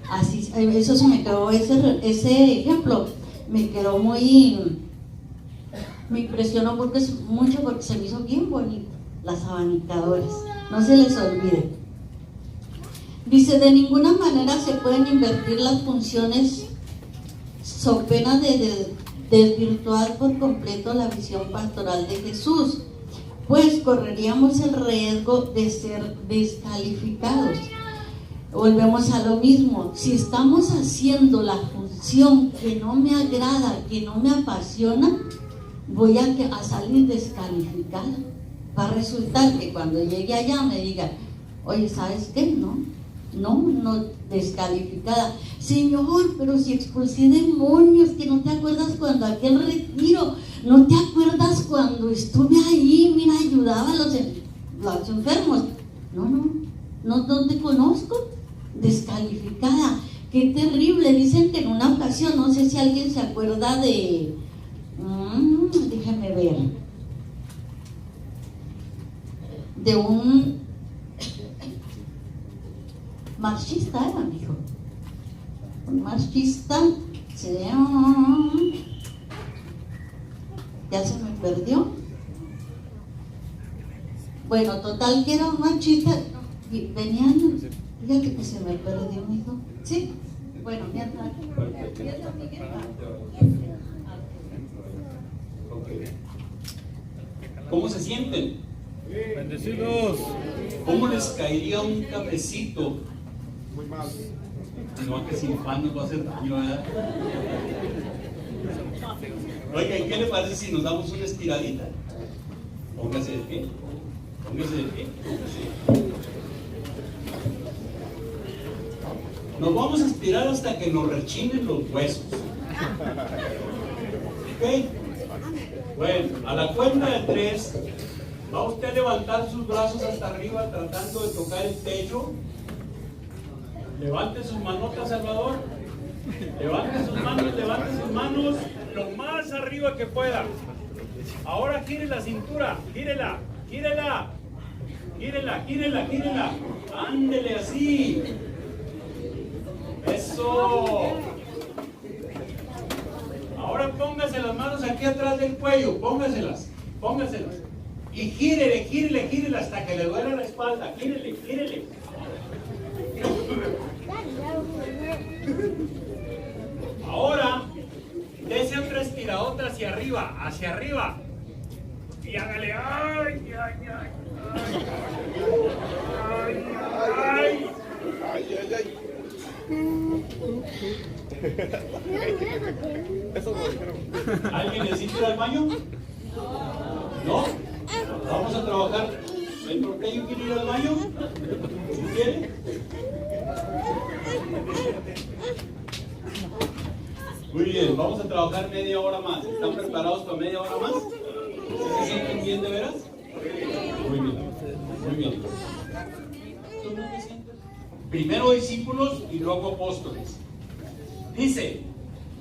Así, eso se me quedó, ese ejemplo me quedó me impresionó mucho porque se me hizo bien bonito. Las abanicadoras, no se les olvide. Dice, de ninguna manera se pueden invertir las funciones so pena de desvirtuar por completo la visión pastoral de Jesús, pues correríamos el riesgo de ser descalificados. Volvemos a lo mismo, si estamos haciendo la función que no me agrada, que no me apasiona, voy a salir descalificada. Va a resultar que cuando llegue allá me digan, oye, ¿sabes qué? No, descalificada. Señor, pero si expulsé demonios, que no te acuerdas cuando aquel retiro, no te acuerdas cuando estuve ahí, mira, ayudaba a los enfermos. No te conozco. Descalificada. Qué terrible. Dicen que en una ocasión, no sé si alguien se acuerda de déjame ver, de un marxista, era marchista. Ya se me perdió. Bueno, total que era un marchista. Y venían, fíjate que se me perdió, mijo. Sí, bueno, mientras. ¿Cómo se sienten? Bendecidos. ¿Cómo les caería un cafecito? Muy mal. No, que sin pan nos va a hacer daño, ¿verdad? Oiga, ¿y qué le parece si nos damos una estiradita? Póngase de pie. Póngase de pie. Nos vamos a estirar hasta que nos rechinen los huesos. ¿Ok? Bueno, a la cuenta de 3, va usted a levantar sus brazos hasta arriba tratando de tocar el techo. Levante sus manotas, Salvador. Levante sus manos lo más arriba que pueda. Ahora gire la cintura, gírela, gírela, gírela, gírela, gírela. Ándele así. Eso. Ahora póngase las manos aquí atrás del cuello, póngaselas. Y gírele, gírele, gírele hasta que le duela la espalda. Gírele, gírele. Ahora, dése otra estiradota hacia arriba. Y hágale, ay. ¿Alguien necesita ir al baño? ¿No? Vamos a trabajar. ¿El porteño quiere ir al baño? ¿Sí quiere? Muy bien, vamos a trabajar media hora más. ¿Están preparados para media hora más? ¿Se sienten bien de veras? Muy bien, muy bien. ¿Tú no te sientes? Primero discípulos y luego apóstoles. Dice,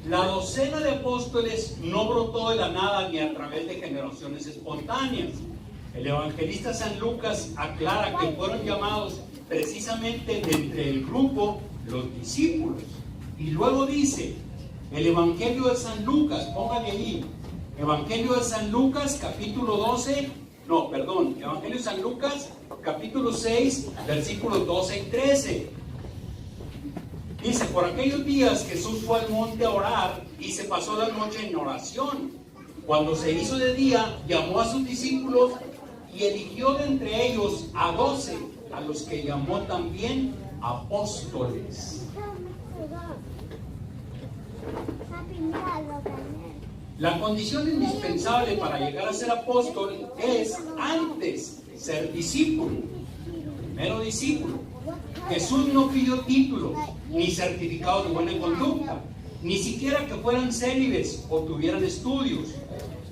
la docena de apóstoles no brotó de la nada ni a través de generaciones espontáneas. El evangelista San Lucas aclara que fueron llamados precisamente de entre el grupo los discípulos. Y luego dice, el Evangelio de San Lucas, póngale ahí, Evangelio de San Lucas, capítulo 12, Evangelio de San Lucas, capítulo 6, versículos 12 y 13. Dice, por aquellos días Jesús fue al monte a orar y se pasó la noche en oración. Cuando se hizo de día, llamó a sus discípulos y eligió de entre ellos a 12, a los que llamó también apóstoles. La condición indispensable para llegar a ser apóstol es antes ser discípulo. Primero discípulo. Jesús no pidió títulos ni certificados de buena conducta, ni siquiera que fueran célibes o tuvieran estudios.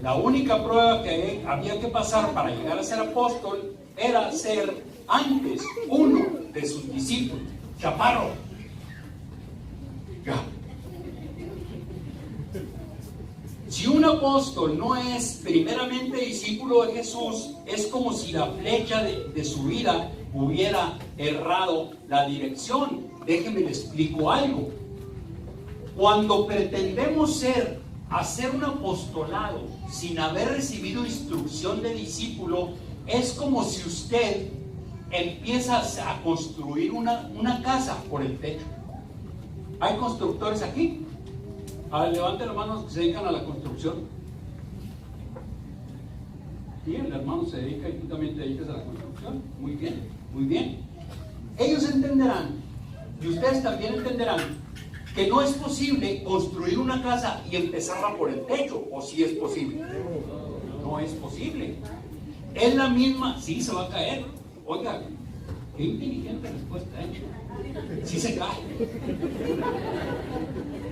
La única prueba que había que pasar para llegar a ser apóstol era ser antes uno de sus discípulos. Chaparro. Ya. Si un apóstol no es primeramente discípulo de Jesús, es como si la flecha de su vida hubiera errado la dirección. Déjenme le explico algo. Cuando pretendemos hacer un apostolado sin haber recibido instrucción de discípulo, es como si usted empieza a construir una casa por el techo. ¿Hay constructores aquí? A ver, levanten las manos que se dedican a la construcción. Bien, el hermano se dedica y tú también te dedicas a la construcción. Muy bien, muy bien. Ellos entenderán, y ustedes también entenderán, que no es posible construir una casa y empezarla por el techo, o sí es posible. No es posible. Es la misma, sí se va a caer. Oiga, qué inteligente respuesta, ¿eh? Sí se cae.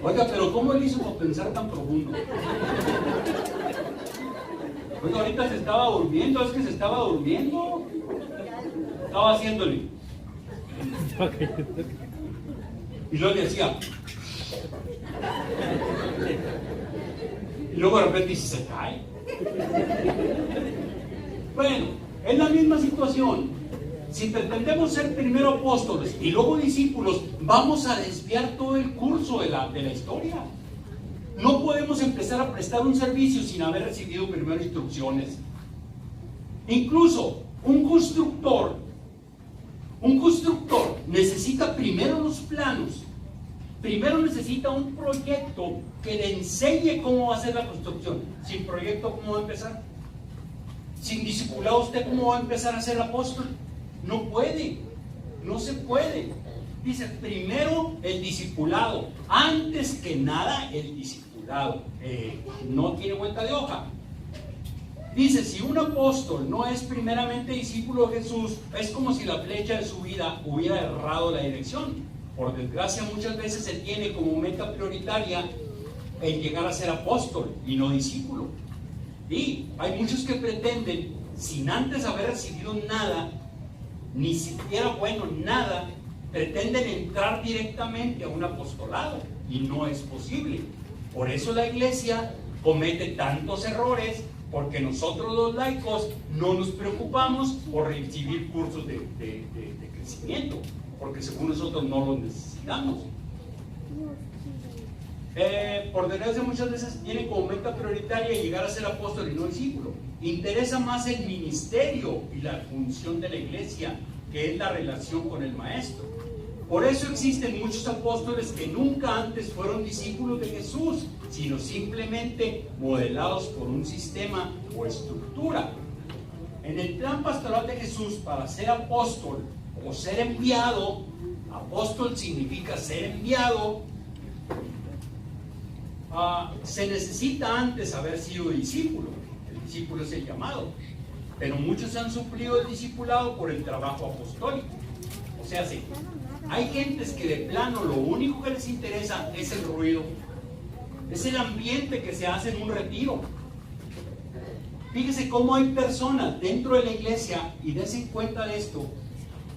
Oiga, pero ¿cómo él hizo para pensar tan profundo? Oiga, ahorita se estaba durmiendo, es que se estaba durmiendo. Estaba haciéndole. Y luego le hacía. Y luego de repente dice, se cae. Bueno, es la misma situación. Si pretendemos ser primero apóstoles y luego discípulos, vamos a desviar todo el curso de la historia. No podemos empezar a prestar un servicio sin haber recibido primero instrucciones. Incluso un constructor necesita primero los planos, primero necesita un proyecto que le enseñe cómo va a ser la construcción. Sin proyecto, ¿cómo va a empezar? Sin discipulado, ¿usted cómo va a empezar a ser apóstol? No puede, no se puede. Dice, primero el discipulado, antes que nada el discipulado. No tiene vuelta de hoja. Dice, si un apóstol no es primeramente discípulo de Jesús, es como si la flecha de su vida hubiera errado la dirección. Por desgracia, muchas veces se tiene como meta prioritaria el llegar a ser apóstol y no discípulo. Y hay muchos que pretenden, sin antes haber recibido nada, ni siquiera nada, pretenden entrar directamente a un apostolado, y no es posible. Por eso la iglesia comete tantos errores, porque nosotros los laicos no nos preocupamos por recibir cursos de crecimiento, porque según nosotros no los necesitamos. Por desgracia, muchas veces tiene como meta prioritaria llegar a ser apóstol y no discípulo. Interesa más el ministerio y la función de la iglesia, que es la relación con el maestro. Por eso existen muchos apóstoles que nunca antes fueron discípulos de Jesús, sino simplemente modelados por un sistema o estructura. En el plan pastoral de Jesús, para ser apóstol o ser enviado, apóstol significa ser enviado, se necesita antes haber sido discípulo. El discípulo es el llamado, pero muchos han suplido el discipulado por el trabajo apostólico. O sea, sí, hay gentes que de plano lo único que les interesa es el ruido, es el ambiente que se hace en un retiro. Fíjese cómo hay personas dentro de la iglesia, y dense cuenta de esto,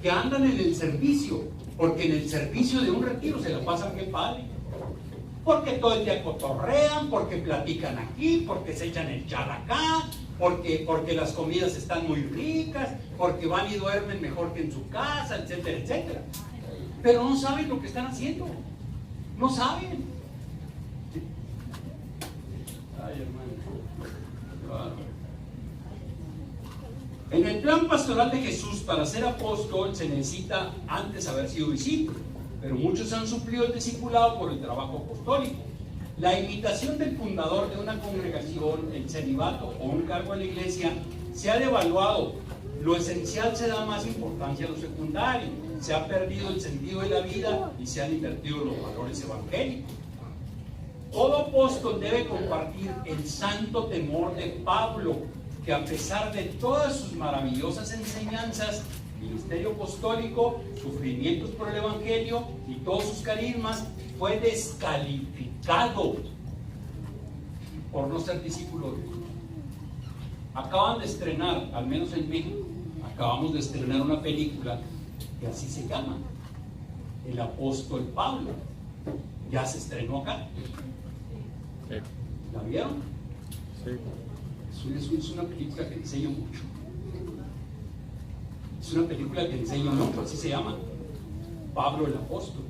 que andan en el servicio, porque en el servicio de un retiro se la pasan bien padre. Porque todo el día cotorrean, porque platican aquí, porque se echan el chal acá, porque las comidas están muy ricas, porque van y duermen mejor que en su casa, etcétera, etcétera. Pero no saben lo que están haciendo. No saben. Ay, hermano. En el plan pastoral de Jesús, para ser apóstol se necesita antes haber sido discípulo, pero muchos han suplido el discipulado por el trabajo apostólico. La imitación del fundador de una congregación, el celibato o un cargo en la iglesia, se ha devaluado. Lo esencial se da más importancia a lo secundario. Se ha perdido el sentido de la vida y se han invertido los valores evangélicos. Todo apóstol debe compartir el santo temor de Pablo, que a pesar de todas sus maravillosas enseñanzas, ministerio apostólico, sufrimientos por el evangelio y todos sus carismas, fue descalificado por no ser discípulo de Jesús. Acaban de estrenar, al menos en México, acabamos de estrenar una película que así se llama, El apóstol Pablo. Ya se estrenó acá. Sí. ¿La vieron? Sí. Es una película que enseña mucho. Es una película que enseña mucho, así se llama. Pablo el apóstol.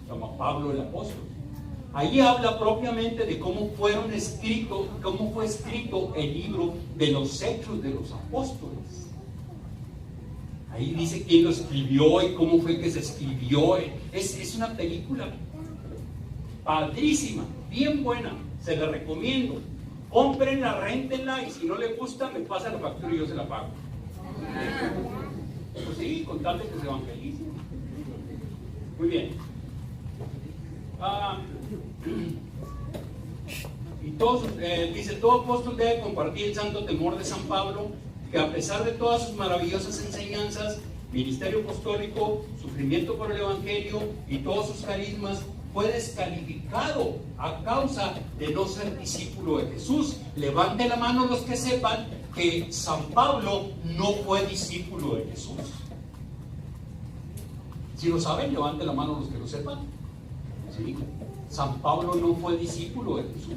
Se llama Pablo el apóstol. Ahí habla propiamente de cómo fue escrito el libro de los Hechos de los Apóstoles. Ahí dice quién lo escribió y cómo fue que se escribió. Es una película padrísima, bien buena, se la recomiendo. Cómprenla, réntenla, y si no le gusta, me pasa la factura y yo se la pago. Pues sí, con tal de que se evangelice. Muy bien. Y dice, todo apóstol debe compartir el santo temor de San Pablo, que a pesar de todas sus maravillosas enseñanzas, ministerio apostólico, sufrimiento por el evangelio y todos sus carismas, fue descalificado a causa de no ser discípulo de Jesús. Levante la mano los que sepan que San Pablo no fue discípulo de Jesús. Si lo saben, levante la mano los que lo sepan. ¿Sí? San Pablo no fue discípulo de Jesús.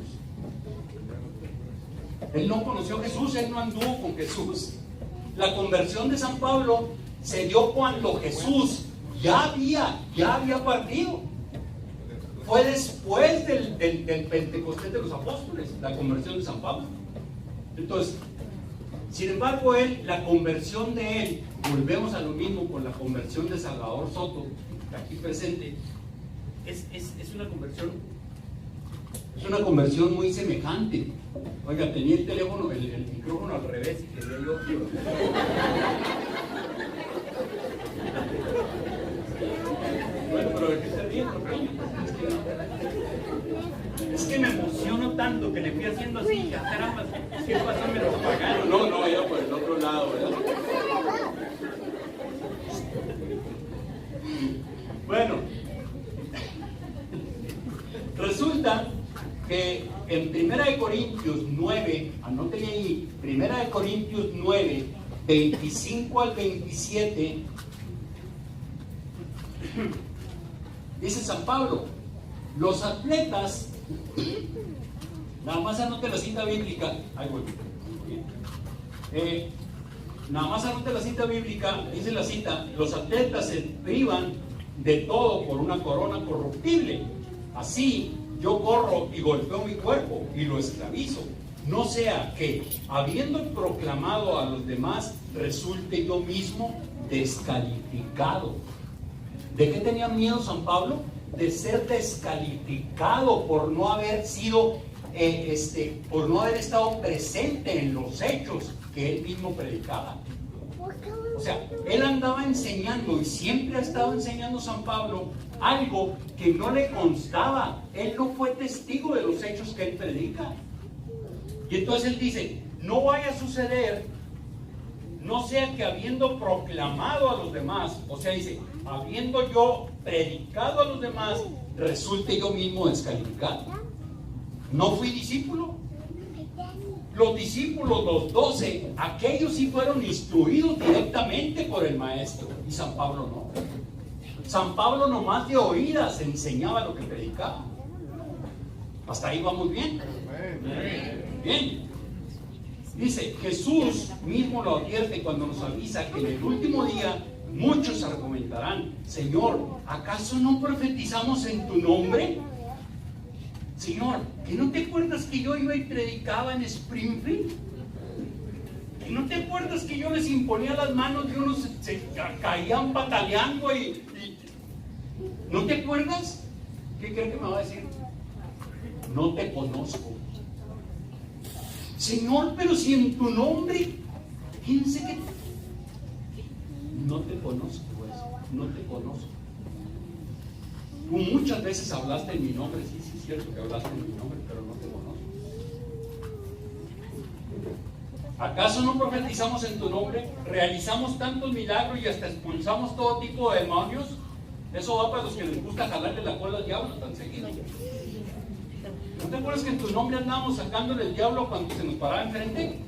Él no conoció a Jesús, él no anduvo con Jesús. La conversión de San Pablo se dio cuando Jesús ya había partido. Fue después del Pentecostés de los apóstoles, la conversión de San Pablo. Entonces, sin embargo, la conversión de él, volvemos a lo mismo con la conversión de Salvador Soto, aquí presente, es una conversión muy semejante. Oiga, tenía el teléfono, el micrófono al revés y quería yo. Bueno, pero ¿de qué se ríe? Es que me emociono tanto que le fui haciendo así, ya caramba, ¿qué pasó? Me lo apagaron. No, era por el otro lado, ¿verdad? Bueno, resulta que en 1 Corintios 9, anoten ahí, 1 Corintios 9, 25 al 27, dice San Pablo, los atletas, nada más anote la cita bíblica, nada más anote la cita bíblica, dice la cita, los atletas se privan de todo por una corona corruptible, así yo corro y golpeo mi cuerpo y lo esclavizo, no sea que, habiendo proclamado a los demás, resulte yo mismo descalificado. ¿De qué tenía miedo San Pablo? De ser descalificado por no haber sido, por no haber estado presente en los hechos que él mismo predicaba. O sea, él andaba enseñando y siempre ha estado enseñando San Pablo algo que no le constaba. Él no fue testigo de los hechos que él predica. Y entonces él dice, no vaya a suceder, no sea que habiendo proclamado a los demás, o sea, dice, habiendo yo predicado a los demás, resulte yo mismo descalificado. No fui discípulo. Los discípulos, los 12, aquellos sí fueron instruidos directamente por el maestro, y San Pablo no. San Pablo nomás de oídas enseñaba lo que predicaba. Hasta ahí vamos bien. Bien. Dice, Jesús mismo lo advierte cuando nos avisa que en el último día muchos argumentarán, Señor, ¿acaso no profetizamos en tu nombre? Señor, ¿que no te acuerdas que yo iba y predicaba en Springfield? ¿Que no te acuerdas que yo les imponía las manos y unos se caían pataleando y... ¿No te acuerdas? ¿Qué cree que me va a decir? No te conozco. Señor, pero si en tu nombre, fíjense que no te conozco, pues, no te conozco. Tú muchas veces hablaste en mi nombre, sí, es cierto que hablaste en mi nombre, pero no te conozco. ¿Acaso no profetizamos en tu nombre? ¿Realizamos tantos milagros y hasta expulsamos todo tipo de demonios? Eso va para los que les gusta jalarle la cola al diablo tan seguido. ¿No te acuerdas que en tu nombre andábamos sacándole el diablo cuando se nos paraba enfrente?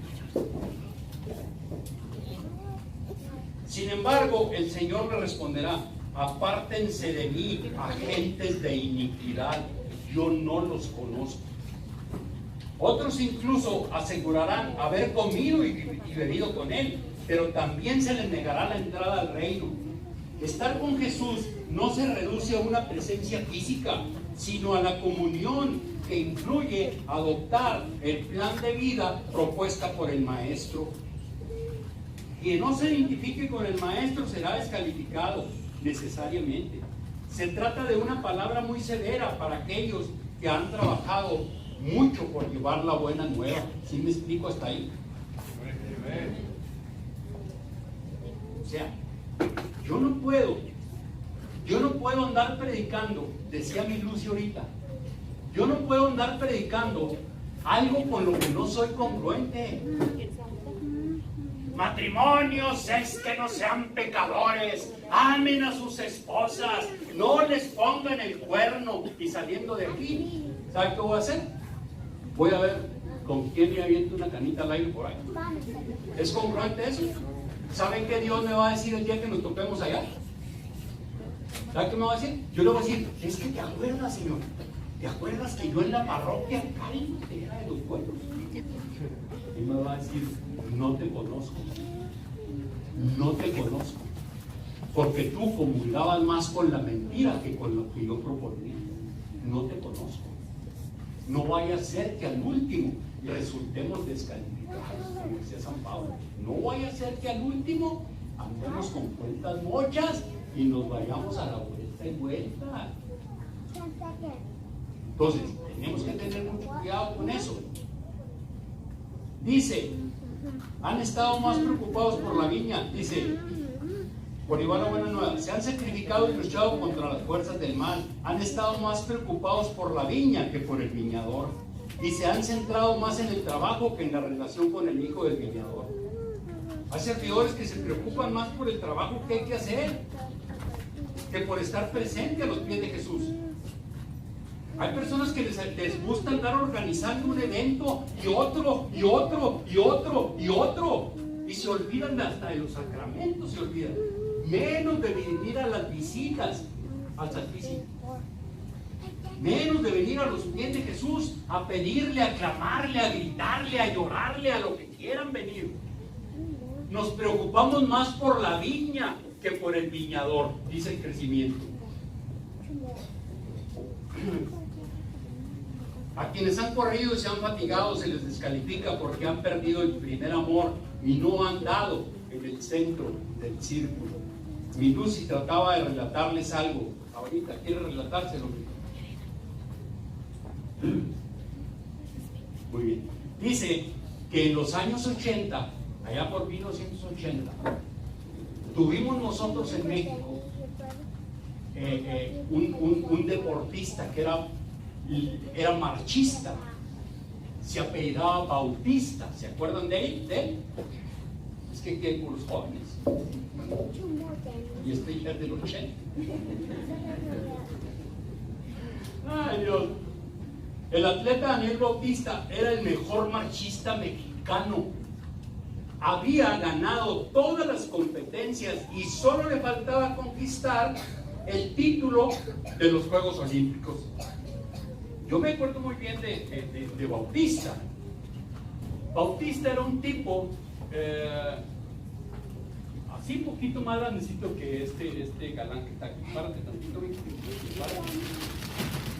Sin embargo, el Señor le responderá, apártense de mí, agentes de iniquidad, yo no los conozco. Otros incluso asegurarán haber comido y bebido con Él, pero también se les negará la entrada al reino. Estar con Jesús no se reduce a una presencia física, sino a la comunión que incluye adoptar el plan de vida propuesta por el Maestro. Quien no se identifique con el Maestro será descalificado necesariamente. Se trata de una palabra muy severa para aquellos que han trabajado mucho por llevar la buena nueva. ¿Sí me explico hasta ahí? O sea, yo no puedo andar predicando, decía mi Lucio ahorita, yo no puedo andar predicando algo con lo que no soy congruente. Matrimonios es que no sean pecadores, amen a sus esposas, no les pongan el cuerno. Y saliendo de aquí, ¿sabe qué voy a hacer? Voy a ver con quién me aviento una canita al aire por ahí. ¿Es congruente eso? ¿Saben qué Dios me va a decir el día que nos topemos allá? ¿Sabe qué me va a decir? Yo le voy a decir, es que te acuerdas, Señor, ¿te acuerdas que yo en la parroquia, cálmate, era de los pueblos? Y me va a decir, no te conozco, no te conozco. porque tú comulgabas más con la mentira que con lo que yo proponía. No te conozco. No vaya a ser que al último resultemos descalificados, como decía San Pablo. No vaya a ser que al último andemos con cuentas mochas y nos vayamos a la vuelta y vuelta. Entonces, tenemos que tener mucho cuidado con eso. Dice, han estado más preocupados por la viña. Dice, por igual la buena nueva, se han sacrificado y luchado contra las fuerzas del mal. Han estado más preocupados por la viña que por el viñador. Y se han centrado más en el trabajo que en la relación con el hijo del viñador. Hay servidores que se preocupan más por el trabajo que hay que hacer que por estar presente a los pies de Jesús. Hay personas que les gusta andar organizando un evento y otro, y otro, y otro, y otro. Y se olvidan hasta de los sacramentos, se olvidan. Menos de venir a las visitas al Santísimo. Menos de venir a los pies de Jesús a pedirle, a clamarle, a gritarle, a llorarle, a lo que quieran venir. Nos preocupamos más por la viña que por el viñador, dice el crecimiento. A quienes han corrido y se han fatigado se les descalifica porque han perdido el primer amor y no han dado en el centro del círculo. Mi Lucy trataba de relatarles algo. Ahorita quiere relatárselo. Muy bien. Dice que en los años 80, allá por 1980, tuvimos nosotros en México un deportista que era marchista, se apellidaba Bautista. ¿Se acuerdan de él? Es que hay puros jóvenes. Y este ya es del 80. Ay, Dios. El atleta Daniel Bautista era el mejor marchista mexicano. Había ganado todas las competencias y solo le faltaba conquistar el título de los Juegos Olímpicos. Yo me acuerdo muy bien de Bautista. Bautista era un tipo así poquito más grandecito que este galán que está aquí. Párate tantito,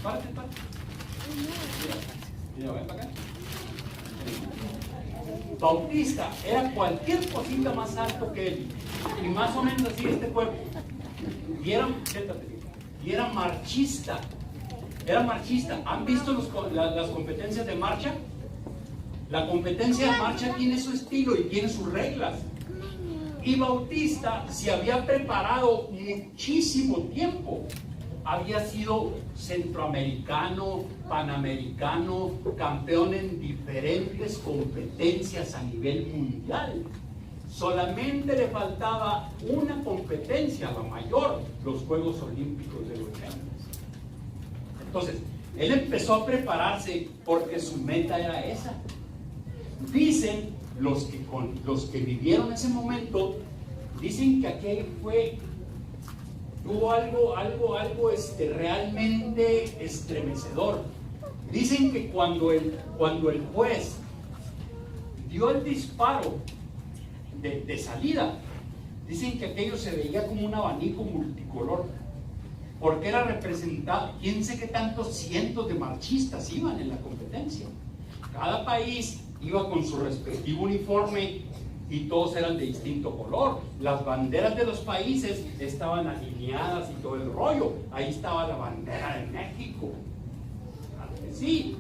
párate. Mira, ven para acá. Bautista era cualquier cosita más alto que él y más o menos así este cuerpo. Y era marchista. Era marchista. ¿Han visto las competencias de marcha? La competencia de marcha tiene su estilo y tiene sus reglas. Y Bautista se había preparado muchísimo tiempo. Había sido centroamericano, panamericano, campeón en diferentes competencias a nivel mundial. Solamente le faltaba una competencia, la mayor, los Juegos Olímpicos del 80. Entonces, él empezó a prepararse porque su meta era esa. Dicen los que vivieron ese momento, dicen que aquí tuvo algo realmente estremecedor. Dicen que cuando el juez dio el disparo de salida, dicen que aquello se veía como un abanico multicolor, porque era representado, quién sé qué tantos cientos de marchistas iban en la competencia. Cada país iba con su respectivo uniforme y todos eran de distinto color. Las banderas de los países estaban alineadas y todo el rollo. Ahí estaba la bandera de México. Claro que sí.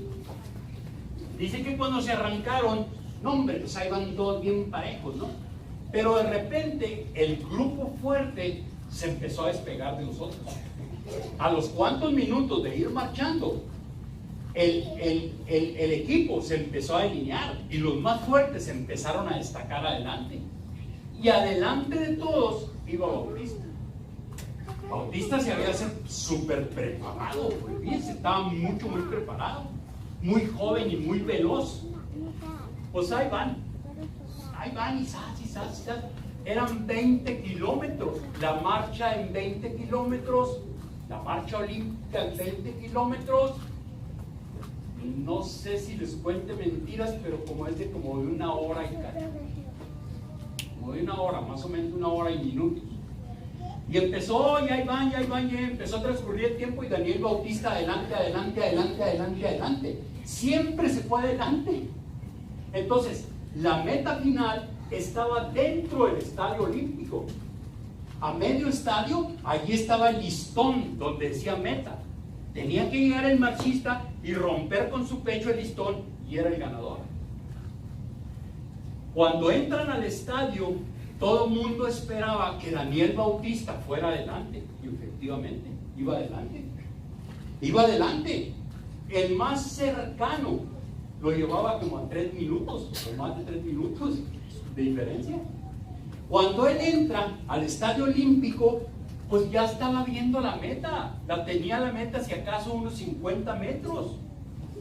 Dice que cuando se arrancaron, no hombre, pues ahí van todos bien parejos, ¿no? Pero de repente el grupo fuerte se empezó a despegar de los otros. A los cuantos minutos de ir marchando, el equipo se empezó a alinear y los más fuertes se empezaron a destacar adelante. Y adelante de todos iba Bautista. Bautista se había súper preparado, fíjense, estaba muy preparado, muy joven y muy veloz. Pues ahí van y zas. Eran 20 kilómetros, la marcha en 20 kilómetros, la marcha olímpica en 20 kilómetros. No sé si les cuente mentiras, pero como es de una hora y cacho. Como de una hora, más o menos 1 hora y minutos. Y empezó, y ahí van, y empezó a transcurrir el tiempo y Daniel Bautista adelante, adelante, adelante, adelante, adelante. Siempre se fue adelante. Entonces, la meta final estaba dentro del estadio olímpico. A medio estadio, allí estaba el listón donde decía meta. Tenía que llegar el marchista y romper con su pecho el listón y era el ganador. Cuando entran al estadio, todo el mundo esperaba que Daniel Bautista fuera adelante. Y efectivamente, iba adelante. Iba adelante. El más cercano lo llevaba como a 3 minutos, o más de 3 minutos de diferencia. Cuando él entra al estadio olímpico, pues ya estaba viendo la meta. La tenía la meta, si acaso unos 50 metros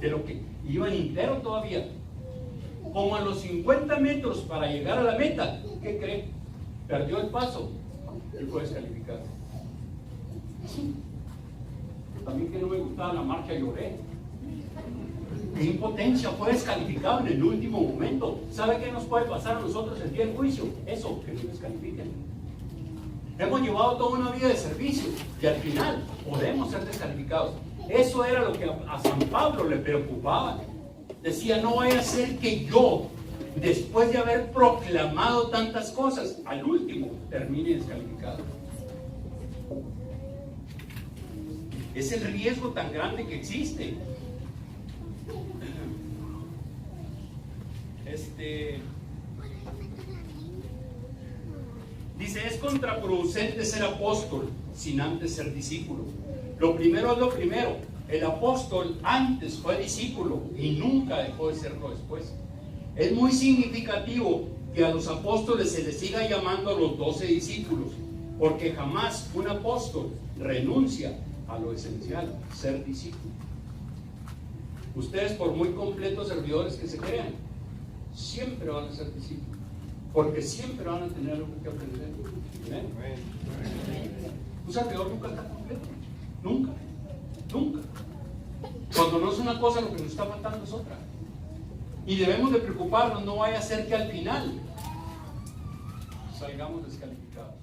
de lo que iba entero todavía. Como a los 50 metros para llegar a la meta, ¿qué cree? Perdió el paso y fue descalificado. También que no me gustaba la marcha, lloré. Qué impotencia, fue descalificado en el último momento. ¿Sabe qué nos puede pasar a nosotros el día del juicio? Eso, que nos descalifiquen. Hemos llevado toda una vida de servicio y al final podemos ser descalificados. Eso era lo que a San Pablo le preocupaba. Decía, no vaya a ser que yo, después de haber proclamado tantas cosas, al último termine descalificado. Es el riesgo tan grande que existe. Dice, es contraproducente ser apóstol sin antes ser discípulo. Lo primero es lo primero. El apóstol antes fue discípulo y nunca dejó de serlo después. Es muy significativo que a los apóstoles se les siga llamando a los 12 discípulos, porque jamás un apóstol renuncia a lo esencial, ser discípulo. Ustedes, por muy completos servidores que se crean, siempre van a ser discípulos, porque siempre van a tener algo que aprender. ¿Ven? Un servidor nunca está completo, nunca. Cuando no es una cosa, lo que nos está faltando es otra. Y debemos de preocuparnos, no vaya a ser que al final salgamos descalificados.